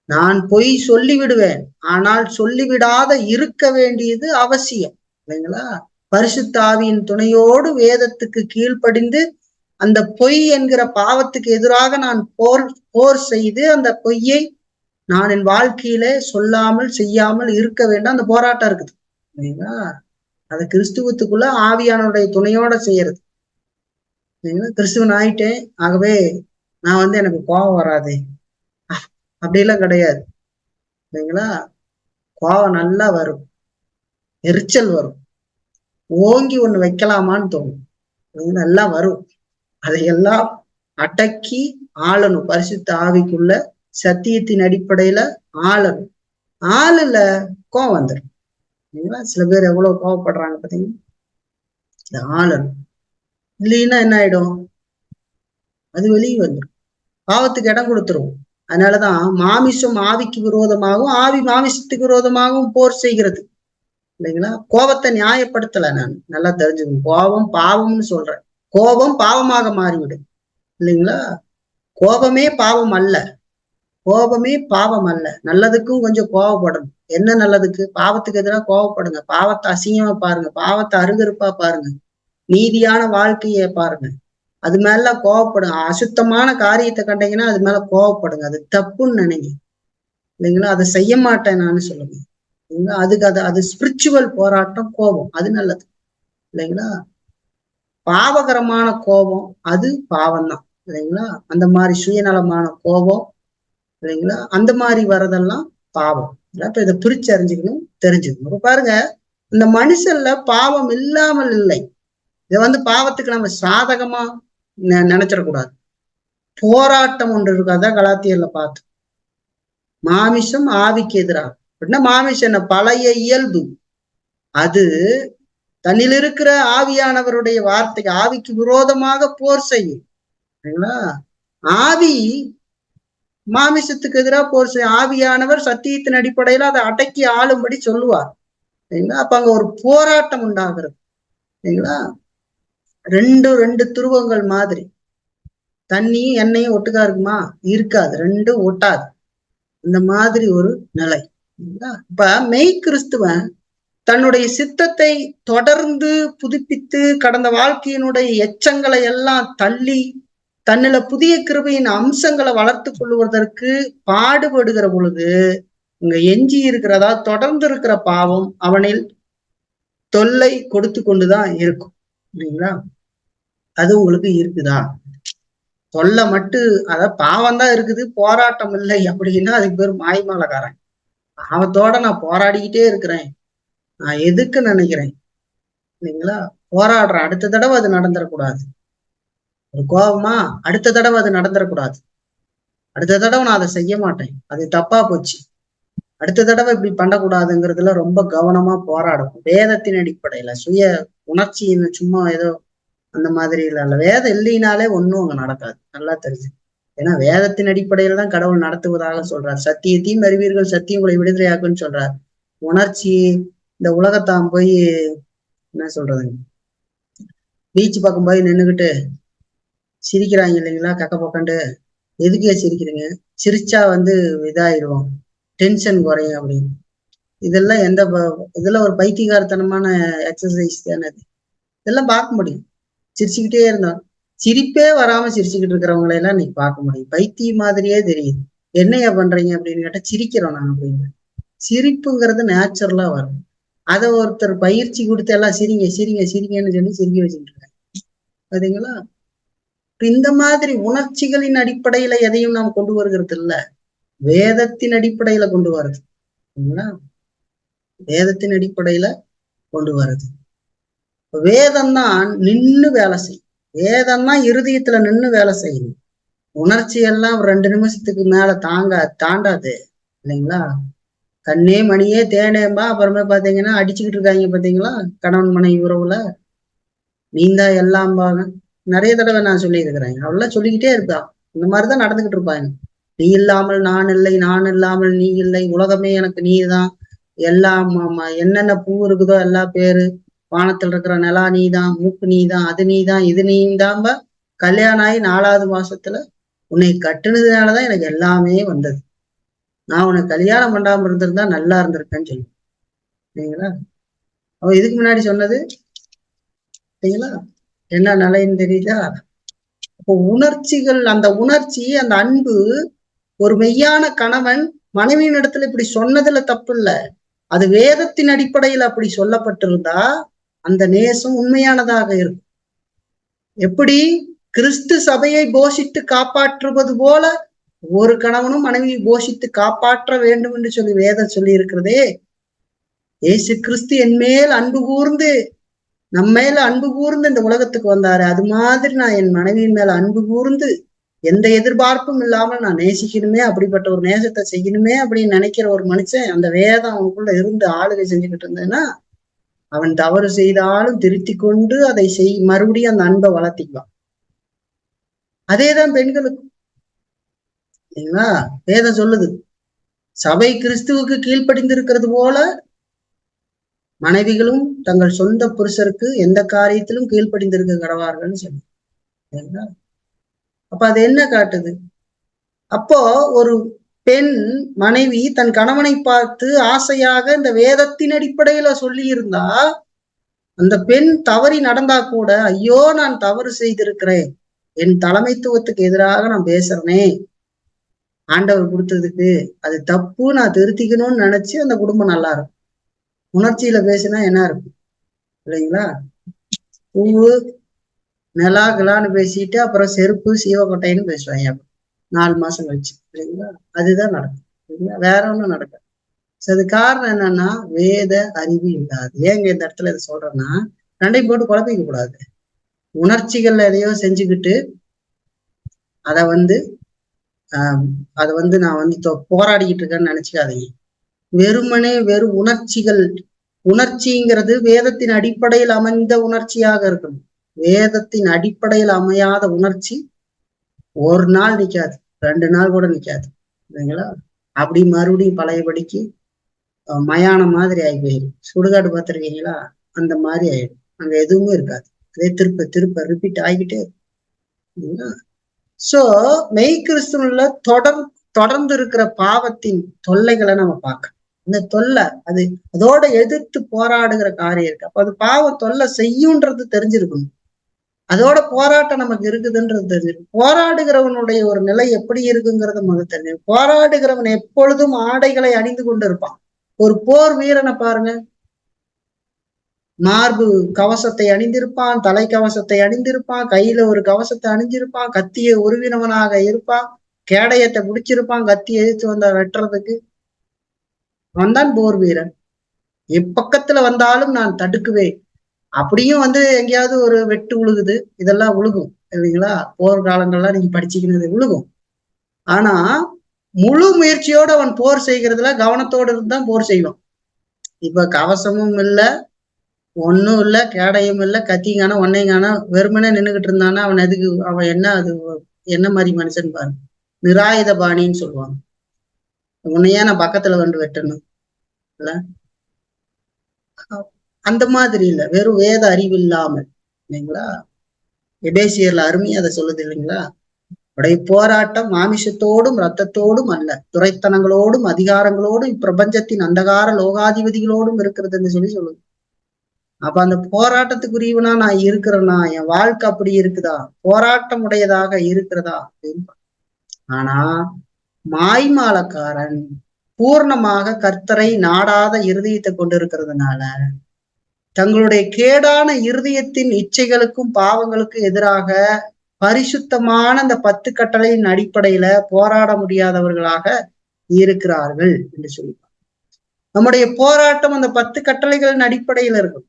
Speaker 1: நான் பொய் சொல்லிவிடுவேன், ஆனால் சொல்லிவிடாத இருக்க வேண்டியது அவசியம். இல்லைங்களா? பரிசுத்த ஆவியின் துணையோடு வேதத்துக்கு கீழ்ப்படிந்து அந்த பொய் என்கிற பாவத்துக்கு எதிராக நான் போர் செய்து அந்த பொய்யை நான் என் வாழ்க்கையில சொல்லாமல் செய்யாமல் இருக்க வேண்டாம். அந்த போராட்டம் இருக்குது. இல்லைங்களா? அது கிறிஸ்துவத்துக்குள்ள ஆவியானுடைய துணையோட செய்யறது. கிறிஸ்துவன் ஆயிட்டேன், ஆகவே நான் எனக்கு கோபம் வராது அப்படிலாம் கிடையாது. இல்லைங்களா? கோபம் நல்லா வரும், எரிச்சல் வரும், ஓங்கி ஒண்ணு வைக்கலாமான்னு தோணும், நல்லா வரும். அதையெல்லாம் அடக்கி ஆளணும். பரிசுத்த ஆவிக்குள்ள சத்தியத்தின் அடிப்படையில ஆளணும். ஆளுல கோவம் வந்துடும். சில பேர் எவ்வளவு கோவப்படுறாங்க பாத்தீங்கன்னா, ஆளணும். இல்லைன்னா என்ன ஆயிடும்? அது வெளியே வந்துடும், பாவத்துக்கு இடம் கொடுத்துரும். அதனாலதான் மாமிசம் ஆவிக்கு விரோதமாகவும் ஆவி மாமிசத்துக்கு விரோதமாகவும் போர் செய்கிறது. இல்லைங்களா? கோபத்தை நியாயப்படுத்தல, நான் நல்லா தெரிஞ்சுக்கணும். கோபம் பாவம்னு சொல்றேன். கோபம் பாவமாக மாறிவிடும். இல்லைங்களா? கோபமே பாவம் அல்ல, கோபமே பாவம் அல்ல. நல்லதுக்கும் கொஞ்சம் கோபப்படணும். என்ன நல்லதுக்கு? பாவத்துக்கு எதிராக கோபப்படுங்க, பாவத்தை அசிங்கமா பாருங்க, பாவத்தை அருகருப்பா பாருங்க, நீதியான வாழ்க்கைய பாருங்க, அது மேல கோவப்படுங்க. அசுத்தமான காரியத்தை கண்டீங்கன்னா அது மேல கோவப்படுங்க, அது தப்புன்னு நினைங்க. இல்லைங்களா? அதை செய்ய மாட்டேன் நான் சொல்லுங்க. அதுக்கு அது ஸ்பிரிச்சுவல் போராட்டம். கோபம் அது நல்லது. இல்லைங்களா? பாவகரமான கோபம் அது பாவம் தான். இல்லைங்களா? அந்த மாதிரி சுயநலமான கோபம், இல்லைங்களா, அந்த மாதிரி வர்றதெல்லாம் பாவம். இப்ப இதை பிரிச்சு அறிஞ்சுக்கணும், தெரிஞ்சுக்கணும். பாருங்க, இந்த மனுஷன்ல பாவம் இல்லாமல் இல்லை. இதை பாவத்துக்கு நம்ம சாதகமா நினைச்சிடக்கூடாது. போராட்டம் ஒன்று இருக்கு. அதான் கலாத்தியர்ல பார்த்து, மாமிசம் ஆவிக்கு எதிராக. அப்படின்னா மாமிசம் என்ன? பழைய இயல்பு. அது தன்னில் இருக்கிற ஆவியானவருடைய வார்த்தைக்கு, ஆவிக்கு விரோதமாக போர் செய்யும். சரிங்களா? ஆவி மாமிசத்துக்கு எதிராக போர் செய்யும். ஆவியானவர் சத்தியத்தின் அடிப்படையில அதை அடக்கி ஆளும்படி சொல்லுவார். சரிங்களா? அப்ப அங்க ஒரு போராட்டம் உண்டாகிறது. சரிங்களா? ரெண்டு துருவங்கள் மாதிரி. தண்ணியும் எண்ணெயும் ஒட்டுக்கா இருக்குமா? இருக்காது, ரெண்டும் ஒட்டாது. இந்த மாதிரி ஒரு நிலை. இப்ப மெய் கிறிஸ்துவன் தன்னுடைய சித்தத்தை தொடர்ந்து புதுப்பித்து கடந்த வாழ்க்கையினுடைய எச்சங்களை எல்லாம் தள்ளி தன்னில புதிய கிருபையின் அம்சங்களை வளர்த்து கொள்வதற்கு பாடுபடுகிற பொழுது இங்க எஞ்சி இருக்கிறதா தொடர்ந்து இருக்கிற பாவம் அவனில் தொல்லை கொடுத்து கொண்டுதான் இருக்கும். இல்லைங்களா? அது உங்களுக்கு இருக்குதா? தொல்லை மட்டும், அதாவது பாவம் தான் இருக்குது, போராட்டம் இல்லை அப்படின்னா அதுக்கு பேர் மாய்மாலக்காரன். பாவத்தோட நான் போராடிக்கிட்டே இருக்கிறேன், நான் எதுக்கு நினைக்கிறேன். இல்லைங்களா? போராடுறேன், அடுத்த தடவை அது நடந்துடக்கூடாது. ஒரு கோபமா அடுத்த தடவை அது நடந்துடக்கூடாது, அடுத்த தடவை நான் அதை செய்ய மாட்டேன், அது தப்பா போச்சு, அடுத்த தடவை இப்படி பண்ணக்கூடாதுங்கிறதுல ரொம்ப கவனமா போராடும். வேதத்தின் அடிப்படையில, சுய உணர்ச்சியின் சும்மா ஏதோ அந்த மாதிரி இல்ல. வேதம் இல்லைனாலே ஒண்ணும் அங்க நடக்காது, நல்லா தெரிஞ்சு. ஏன்னா வேதத்தின் அடிப்படையில தான் கடவுள் நடத்துவதாக சொல்றார். சத்தியத்தையும் அறிவீர்கள், சத்தியம் உங்களை விடுதலையாக்குன்னு சொல்றார். உணர்ச்சி, இந்த உலகத்தான் போய் என்ன சொல்றதுங்க, பீச் பக்கம் போய் நின்றுகிட்டு சிரிக்கிறாங்க இல்லைங்களா, கக்க பக்கண்டு. எதுக்கே சிரிக்கிறீங்க? சிரிச்சா இதாயிரும், டென்ஷன் குறையும் அப்படின்னு. இதெல்லாம் இதெல்லாம் ஒரு பைத்தியகாரத்தனமான எக்ஸசைஸ் தானே. இதெல்லாம் பார்க்க முடியும். சிரிச்சுக்கிட்டே இருந்தோம், சிரிப்பே வராம சிரிச்சுக்கிட்டு இருக்கிறவங்களை எல்லாம் இன்னைக்கு பார்க்க முடியும். பைத்திய மாதிரியே தெரியுது. என்னையா பண்றீங்க அப்படின்னு கேட்டா சிரிக்கிறோம் நான் அப்படின்னு. சிரிப்புங்கிறது நேச்சுரலா வரும். அதை ஒருத்தர் பயிற்சி கொடுத்து எல்லாம் சிரிங்க சிரிங்க சிரிங்கன்னு சொல்லி சிரிக்க வச்சுக்கிட்டு இருக்காங்க. பாத்தீங்களா? இந்த மாதிரி உணர்ச்சிகளின் அடிப்படையில எதையும் நாம் கொண்டு வருகிறது இல்ல, வேதத்தின் அடிப்படையில கொண்டு வருது. வேதத்தின் அடிப்படையில கொண்டு வருது. வேதம் தான் நின்னு வேலை செய்யும். வேதம் தான் இருதயத்துல நின்னு வேலை செய்யும். உணர்ச்சி எல்லாம் 2 நிமிஷத்துக்கு மேல தாண்டாது இல்லைங்களா? கண்ணே மணியே தேனேம்பா அப்புறமே பாத்தீங்கன்னா அடிச்சுக்கிட்டு இருக்காங்க பாத்தீங்களா கணவன் மனைவி உறவுல. நீந்தா எல்லாம் பாங்க நிறைய தடவை நான் சொல்லி இருக்கிறேன். அவெல்லாம் சொல்லிக்கிட்டே இருக்கா. இந்த மாதிரிதான் நடந்துகிட்டு இருப்பாங்க. நீ இல்லாமல் நான் இல்லை, நான் இல்லாமல் நீ இல்லை, உலகமே எனக்கு நீ தான், எல்லாம் என்னென்ன பூ இருக்குதோ எல்லா பேரு, வானத்தில் இருக்கிற நிலா நீதான், மூக்கு நீதான், அது நீதான், இது நீந்தாம்ப கல்யாணம் ஆகி 4வது மாசத்துல உன்னை கட்டுனதுனாலதான் எனக்கு எல்லாமே வந்தது. நான் உனக்கு கல்யாணம் பண்ணாம இருந்திருந்தா நல்லா இருந்திருக்கேன்னு சொல்லி சரிங்களா. அவ இதுக்கு முன்னாடி சொன்னது சரிங்களா என்ன நிலைன்னு தெரியுதா? அப்போ உணர்ச்சிகள், அந்த உணர்ச்சி, அந்த அன்பு, ஒரு மெய்யான கணவன் மனைவியின் இடத்துல இப்படி சொன்னதுல தப்பு இல்லை. அது வேதத்தின் அடிப்படையில் அப்படி சொல்லப்பட்டிருந்தா அந்த நேசம் உண்மையானதாக இருக்கும். எப்படி கிறிஸ்து சபையை போஷித்து காப்பாற்றுவது போல ஒரு கணவனும் மனைவியை போஷித்து காப்பாற்ற வேண்டும் என்று சொல்லி வேதம் சொல்லி இருக்கிறதே. இயேசு கிறிஸ்து என் மேல் அன்பு கூர்ந்து, நம்ம மேல அன்பு கூர்ந்து இந்த உலகத்துக்கு வந்தாரு. அது மாதிரி நான் என் மனைவியின் மேல அன்பு கூர்ந்து எந்த எதிர்பார்ப்பும் இல்லாமல் நான் நேசிக்கணுமே, அப்படிப்பட்ட ஒரு நேசத்தை செய்யணுமே அப்படின்னு நினைக்கிற ஒரு மனுஷன் அந்த வேதம் அவனுக்குள்ள இருந்து ஆளுகை செஞ்சுக்கிட்டு இருந்தேன்னா அவன் தவறு செய்தாலும் திருத்தி கொண்டு அதை மறுபடியும் அந்த அன்பை வளர்த்திக்குவான். அதேதான் பெண்களுக்கும் இல்லைங்களா? வேதம் சொல்லுது சபை கிறிஸ்துவுக்கு கீழ்ப்படிந்திருக்கிறது போல மனைவிகளும் தங்கள் சொந்த புருஷருக்கு எந்த காரியத்திலும் கீழ்ப்படிந்திருக்க கடவார்கள்னு சொல்லி. அப்ப அது என்ன காட்டுது? அப்போ ஒரு பெண் மனைவி தன் கணவனை பார்த்து ஆசையாக இந்த வேதத்தின் அடிப்படையில சொல்லி இருந்தா அந்த பெண் தவறி நடந்தா கூட, ஐயோ நான் தவறு செய்திருக்கிறேன், என் தலைமைத்துவத்துக்கு எதிராக நான் பேசுறேனே, ஆண்டவர் கொடுத்ததுக்கு அது தப்பு, நான் திருத்திக்கணும்னு நினைச்சு அந்த குடும்பம் நல்லா இருக்கும். உணர்ச்சியில பேசினா என்ன இருக்கும் இல்லைங்களா? பூவு நிலா கிளான்னு பேசிட்டு அப்புறம் செருப்பு சீவக்கொட்டைன்னு பேசுவாங்க 4 மாசம் கழிச்சு இல்லைங்களா? அதுதான் நடக்கும். வேற ஒண்ணும் நடக்காது. அது காரணம் என்னன்னா வேத அறிவு இல்லாது. ஏங்க இந்த இடத்துல இதை சொல்றேன்னா, ரெண்டையும் போட்டு குழப்பிக்க கூடாது. உணர்ச்சிகள்ல எதையோ செஞ்சுக்கிட்டு அதை நான் போராடிக்கிட்டு இருக்கேன்னு நினைச்சுக்காதீங்க. வெறுமனே வெறும் உணர்ச்சிகள், உணர்ச்சிங்கிறது வேதத்தின் அடிப்படையில் அமைந்த உணர்ச்சியாக இருக்கணும். வேதத்தின் அடிப்படையில் அமையாத உணர்ச்சி ஒரு நாள் நிக்காது, 2 நாள் கூட நிக்காது இல்லைங்களா? அப்படி மறுபடியும் பழையபடிக்கு மயானம் மாதிரி ஆகி போயிடும். சுடுகாடு பார்த்துருக்கீங்களா? அந்த மாதிரி ஆயிடும். அங்க எதுவுமே இருக்காது. அதே திருப்ப திருப்ப ரிப்பீட் ஆகிக்கிட்டே இருக்கும். சோ மெய் கிறிஸ்துவன்ல தொடர்ந்து இருக்கிற பாவத்தின் தொல்லைகளை நம்ம பார்க்கணும். இந்த தொல்லை அதோட எதிர்த்து போராடுகிற காரியம் இருக்கு. அப்ப அது பாவ தொல்லை செய்யும்ன்றது தெரிஞ்சிருக்கணும். அதோட போராட்டம் நமக்கு இருக்குதுன்றது தெரிஞ்சிருக்கும். போராடுகிறவனுடைய ஒரு நிலை எப்படி இருக்குங்கிறத முதல் தெரிஞ்சிருக்கும். போராடுகிறவன் எப்பொழுதும் ஆடைகளை அணிந்து கொண்டு இருப்பான். ஒரு போர் வீரனை பாருங்க, மார்பு கவசத்தை அணிந்திருப்பான், தலை கவசத்தை அணிந்திருப்பான், கையில ஒரு கவசத்தை அணிஞ்சிருப்பான், கத்தியை உருவினவனாக இருப்பான், கேடயத்தை பிடிச்சிருப்பான், கத்தியை எதிர்த்து வந்தா வெட்டுறதுக்கு. அவன் தான் போர் வீரன். எப்பக்கத்துல வந்தாலும் நான் தடுக்குவேன். அப்படியும் எங்கேயாவது ஒரு வெட்டு உழுகுது, இதெல்லாம் உழுகும் இல்லைங்களா? போர் காலங்கள்லாம் நீங்க படிச்சுக்கிறது உழுகும். ஆனா முழு முயற்சியோட அவன் போர் செய்கிறதுல கவனத்தோடு இருந்தான் போர் செய்வான். இப்ப கவசமும் இல்லை, ஒன்னும் இல்லை, கேடயம் இல்லை, கத்திங்கான ஒன்னைங்கான வெறுமனே நின்றுகிட்டு இருந்தானா அவன் என்ன மாதிரி மனுஷன் பாரு. நிராயுத பாணின்னு சொல்லுவாங்க. உன்னையா நான் பக்கத்துல வெட்டணும் இல்ல, அந்த மாதிரி இல்லை. வெறும் வேத அறிவு இல்லாமல் இல்லைங்களா? எபேசியர்ல அருமையா அதை சொல்லுது இல்லைங்களா? உடைய போராட்டம் மாமிசத்தோடும் இரத்தத்தோடும் அல்ல, துரைத்தனங்களோடும் அதிகாரங்களோடும் இப்பிரபஞ்சத்தின் அந்தகார லோகாதிபதிகளோடும் இருக்கிறதுன்னு சொல்லுது. அப்ப அந்த போராட்டத்துக்குரியவனா நான் இருக்கிறேன்னா, என் வாழ்க்கை அப்படி இருக்குதா, போராட்டம் உடையதாக இருக்கிறதா அப்படின்னு. ஆனா மாய்மாலக்காரன் பூர்ணமாக கர்த்தரை நாடாத இருதயத்தை கொண்டு இருக்கிறதுனால தங்களுடைய கேடான இருதயத்தின் இச்சைகளுக்கும் பாவங்களுக்கும் எதிராக பரிசுத்தமான அந்த 10 கட்டளையின் அடிப்படையில போராட முடியாதவர்களாக இருக்கிறார்கள் என்று சொல்லி நம்முடைய போராட்டம் அந்த 10 கட்டளைகளின் அடிப்படையில் இருக்கும்.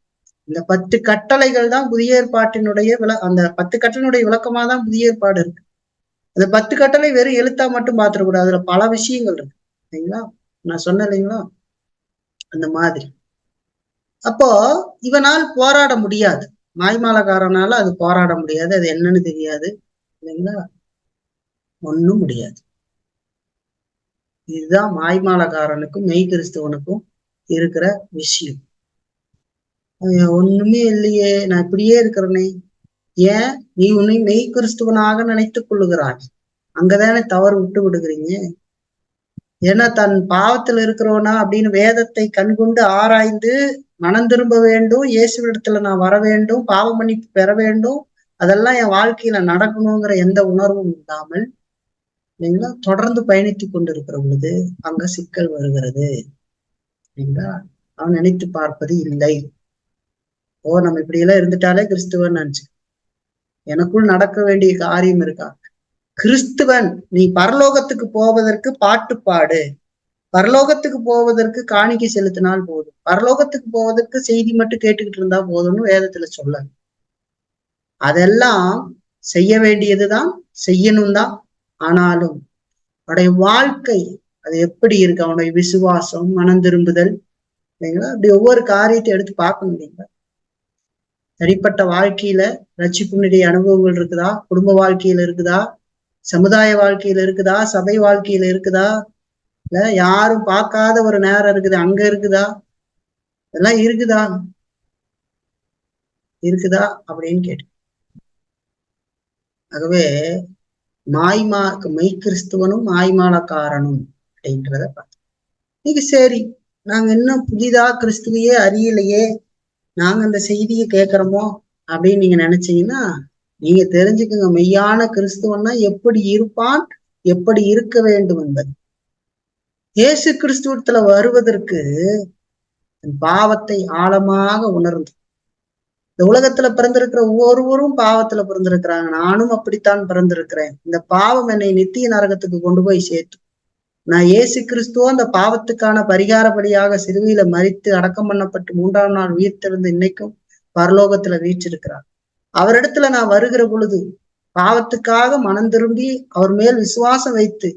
Speaker 1: இந்த 10 கட்டளைகள் தான் புதிய ஏற்பாட்டினுடைய அந்த 10 கட்டளையினுடைய விளக்கமா தான் புதிய ஏற்பாடு இருக்கு. அந்த 10 கட்டளை வெறும் எழுத்தா மட்டும் பார்த்துடக்கூடாது. அதுல பல விஷயங்கள் இருக்கு இல்லைங்களா? நான் சொன்னேன் இல்லைங்களா? அந்த மாதிரி. அப்போ இவனால் போராட முடியாது. மாய்மாலக்காரனால அது போராட முடியாது. அது என்னன்னு தெரியாது இல்லைங்களா? ஒண்ணும் முடியாது. இதுதான் மாய்மாலக்காரனுக்கும் மெய் கிறிஸ்தவனுக்கும் இருக்கிற விஷயம். ஒண்ணுமே இல்லையே, நான் இப்படியே இருக்கிறேனே. ஏன் நீ உன்னை மெய் கிறிஸ்துவனாக நினைத்துக் கொள்ளுகிறாய். அங்கதானே தவறு விட்டு விடுகிறீங்க. ஏன்னா தன் பாவத்தில் இருக்கிறவனா அப்படின்னு வேதத்தை கண்கொண்டு ஆராய்ந்து மனம் திரும்ப வேண்டும், இயேசுவிடத்துல நான் வர வேண்டும், பாவ மன்னிப்பு பெற வேண்டும், அதெல்லாம் என் வாழ்க்கையில நடக்கணுங்கிற எந்த உணர்வும் இல்லாமல் இல்லைங்களா தொடர்ந்து பயணித்து கொண்டிருக்கிற பொழுது அங்க சிக்கல் வருகிறது இல்லைங்களா? அவன் நினைத்து பார்ப்பது இல்லை. நம்ம இப்படி எல்லாம் இருந்துட்டாலே கிறிஸ்துவன் நினைச்சு எனக்குள் நடக்க வேண்டிய காரியம் இருக்கா? கிறிஸ்துவன் நீ பரலோகத்துக்கு போவதற்கு பாட்டு பாடு, பரலோகத்துக்கு போவதற்கு காணிக்கை செலுத்தினால் போதும், பரலோகத்துக்கு போவதற்கு செய்தி மட்டும் கேட்டுக்கிட்டு இருந்தா போதும்னு வேதத்துல சொல்ல. அதெல்லாம் செய்ய வேண்டியதுதான், செய்யணும் தான். ஆனாலும் அவனுடைய வாழ்க்கை அது எப்படி இருக்கு, அவனுடைய விசுவாசம், மனம் திரும்புதல் இல்லைங்களா? அப்படி ஒவ்வொரு காரியத்தை எடுத்து பார்க்கணும் இல்லைங்களா? தனிப்பட்ட வாழ்க்கையில ரட்சிப்பினுடைய அனுபவங்கள் இருக்குதா, குடும்ப வாழ்க்கையில இருக்குதா, சமுதாய வாழ்க்கையில இருக்குதா, சபை வாழ்க்கையில இருக்குதா, இல்ல யாரும் பார்க்காத ஒரு நேரம் இருக்குது அங்க இருக்குதா, இதெல்லாம் இருக்குதா அப்படின்னு கேட்டு. ஆகவே மெய் கிறிஸ்துவனும் மாய்மாலக்காரனும் அப்படின்றத பார்த்தோம். இன்னைக்கு சரி, நாங்க இன்னும் புதிதா கிறிஸ்துவையே அறியலையே, நாங்க அந்த செய்தியை கேட்கிறோமோ அப்படின்னு நீங்க நினைச்சீங்கன்னா நீங்க தெரிஞ்சுக்குங்க, மெய்யான கிறிஸ்துவன்னா எப்படி இருப்பான், எப்படி இருக்க வேண்டும் என்பது. இயேசு கிறிஸ்துவத்துல வருவதற்கு பாவத்தை ஆழமாக உணர்ந்து, இந்த உலகத்துல பிறந்திருக்கிற ஒவ்வொருவரும் பாவத்துல பிறந்திருக்கிறாங்க, நானும் அப்படித்தான் பிறந்திருக்கிறேன். இந்த பாவம் என்னை நித்திய நரகத்துக்கு கொண்டு போய் சேர்த்து, நான் இயேசு கிறிஸ்துவோ அந்த பாவத்துக்கான பரிகார பலியாக சிலுவையில மரித்து அடக்கம் பண்ணப்பட்டு 3ஆம் நாள் உயிர்த்தெழுந்து இன்னைக்கும் பரலோகத்துல வீற்றிருக்கிறார். அவரிடத்துல நான் வருகிற பொழுது பாவத்துக்காக மனம் திரும்பி அவர் மேல் விசுவாசம் வைத்து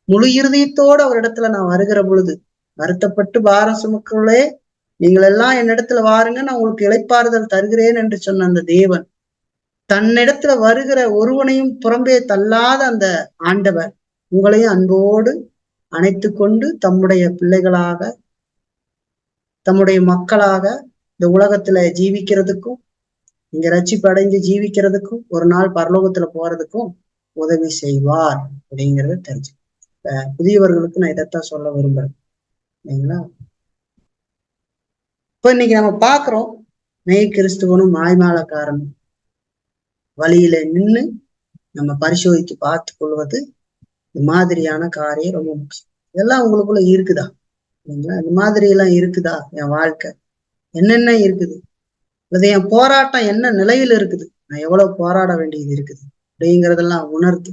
Speaker 1: முழு இருதயத்தோடு அவரிடத்துல நான் வருகிற பொழுது, வருத்தப்பட்டு பாரம் சுமக்களே நீங்கள் எல்லாம் என்னிடத்துல வாருங்க, நான் உங்களுக்கு இளைப்பாறுதல் தருகிறேன் என்று சொன்ன அந்த தேவன், தன்னிடத்துல வருகிற ஒருவனையும் புறம்பே தள்ளாத அந்த ஆண்டவர் உங்களையும் அன்போடு அணைத்து கொண்டு தம்முடைய பிள்ளைகளாக, தம்முடைய மக்களாக இந்த உலகத்துல ஜீவிக்கிறதுக்கும், இங்க ரட்சிப்பு அடைஞ்சு ஜீவிக்கிறதுக்கும், ஒரு நாள் பரலோகத்துல போறதுக்கும் உதவி செய்வார் அப்படிங்கிறத தெரிஞ்சு. புதியவர்களுக்கு நான் இதைத்தான் சொல்ல விரும்புறேன் இல்லைங்களா? இப்ப இன்னைக்கு நம்ம பாக்குறோம், மெய் கிறிஸ்துவனும் மாய்மாலக்காரனும் வழியில நின்று நம்ம பரிசோதித்து பார்த்து கொள்வது இந்த மாதிரியான காரியம் ரொம்ப முக்கியம். இதெல்லாம் உங்களுக்குள்ள இருக்குதா இல்லைங்களா? இந்த மாதிரி எல்லாம் இருக்குதா? என் வாழ்க்கை என்னென்ன இருக்குது, அல்லது என் போராட்டம் என்ன நிலையில இருக்குது, நான் எவ்வளவு போராட வேண்டியது இருக்குது அப்படிங்கிறதெல்லாம் உணர்த்து.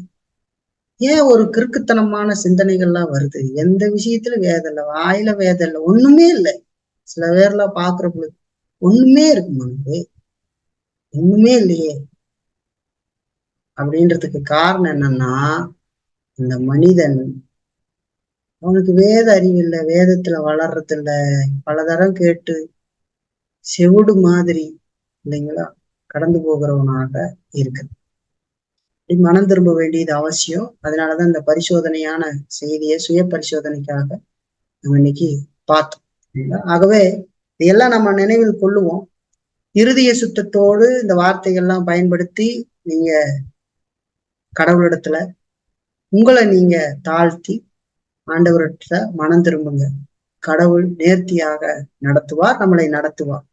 Speaker 1: ஏன் ஒரு கிறுக்குத்தனமான சிந்தனைகள்லாம் வருது? எந்த விஷயத்துல வேதம் இல்லை, வாயில வேதம் இல்லை, ஒண்ணுமே இல்லை. சில பேர்லாம் பாக்குற பொழுது ஒண்ணுமே இருக்கு மனது, ஒண்ணுமே இல்லையே அப்படின்றதுக்கு காரணம் என்னன்னா, இந்த மனிதன் அவனுக்கு வேத அறிவு இல்லை, வேதத்துல வளர்றது இல்லை, பலதரம் கேட்டு செவிடு மாதிரி இல்லைங்களா கடந்து போகிறவனாக இருக்கு. மனம் திரும்ப வேண்டியது அவசியம். அதனாலதான் இந்த பரிசோதனையான செய்தியை சுய பரிசோதனைக்காக நம்ம இன்னைக்கு பார்த்தோம். ஆகவே இதையெல்லாம் நம்ம நினைவில் கொள்ளுவோம். இருதய சுத்தத்தோடு இந்த வார்த்தைகள்லாம் பயன்படுத்தி நீங்க கடவுளிடத்துல உங்களை நீங்க தாழ்த்தி ஆண்டவரிடத்துல மனம் திரும்புங்க. கடவுள் நேர்த்தியாக நடத்துவார், நம்மளை நடத்துவார்.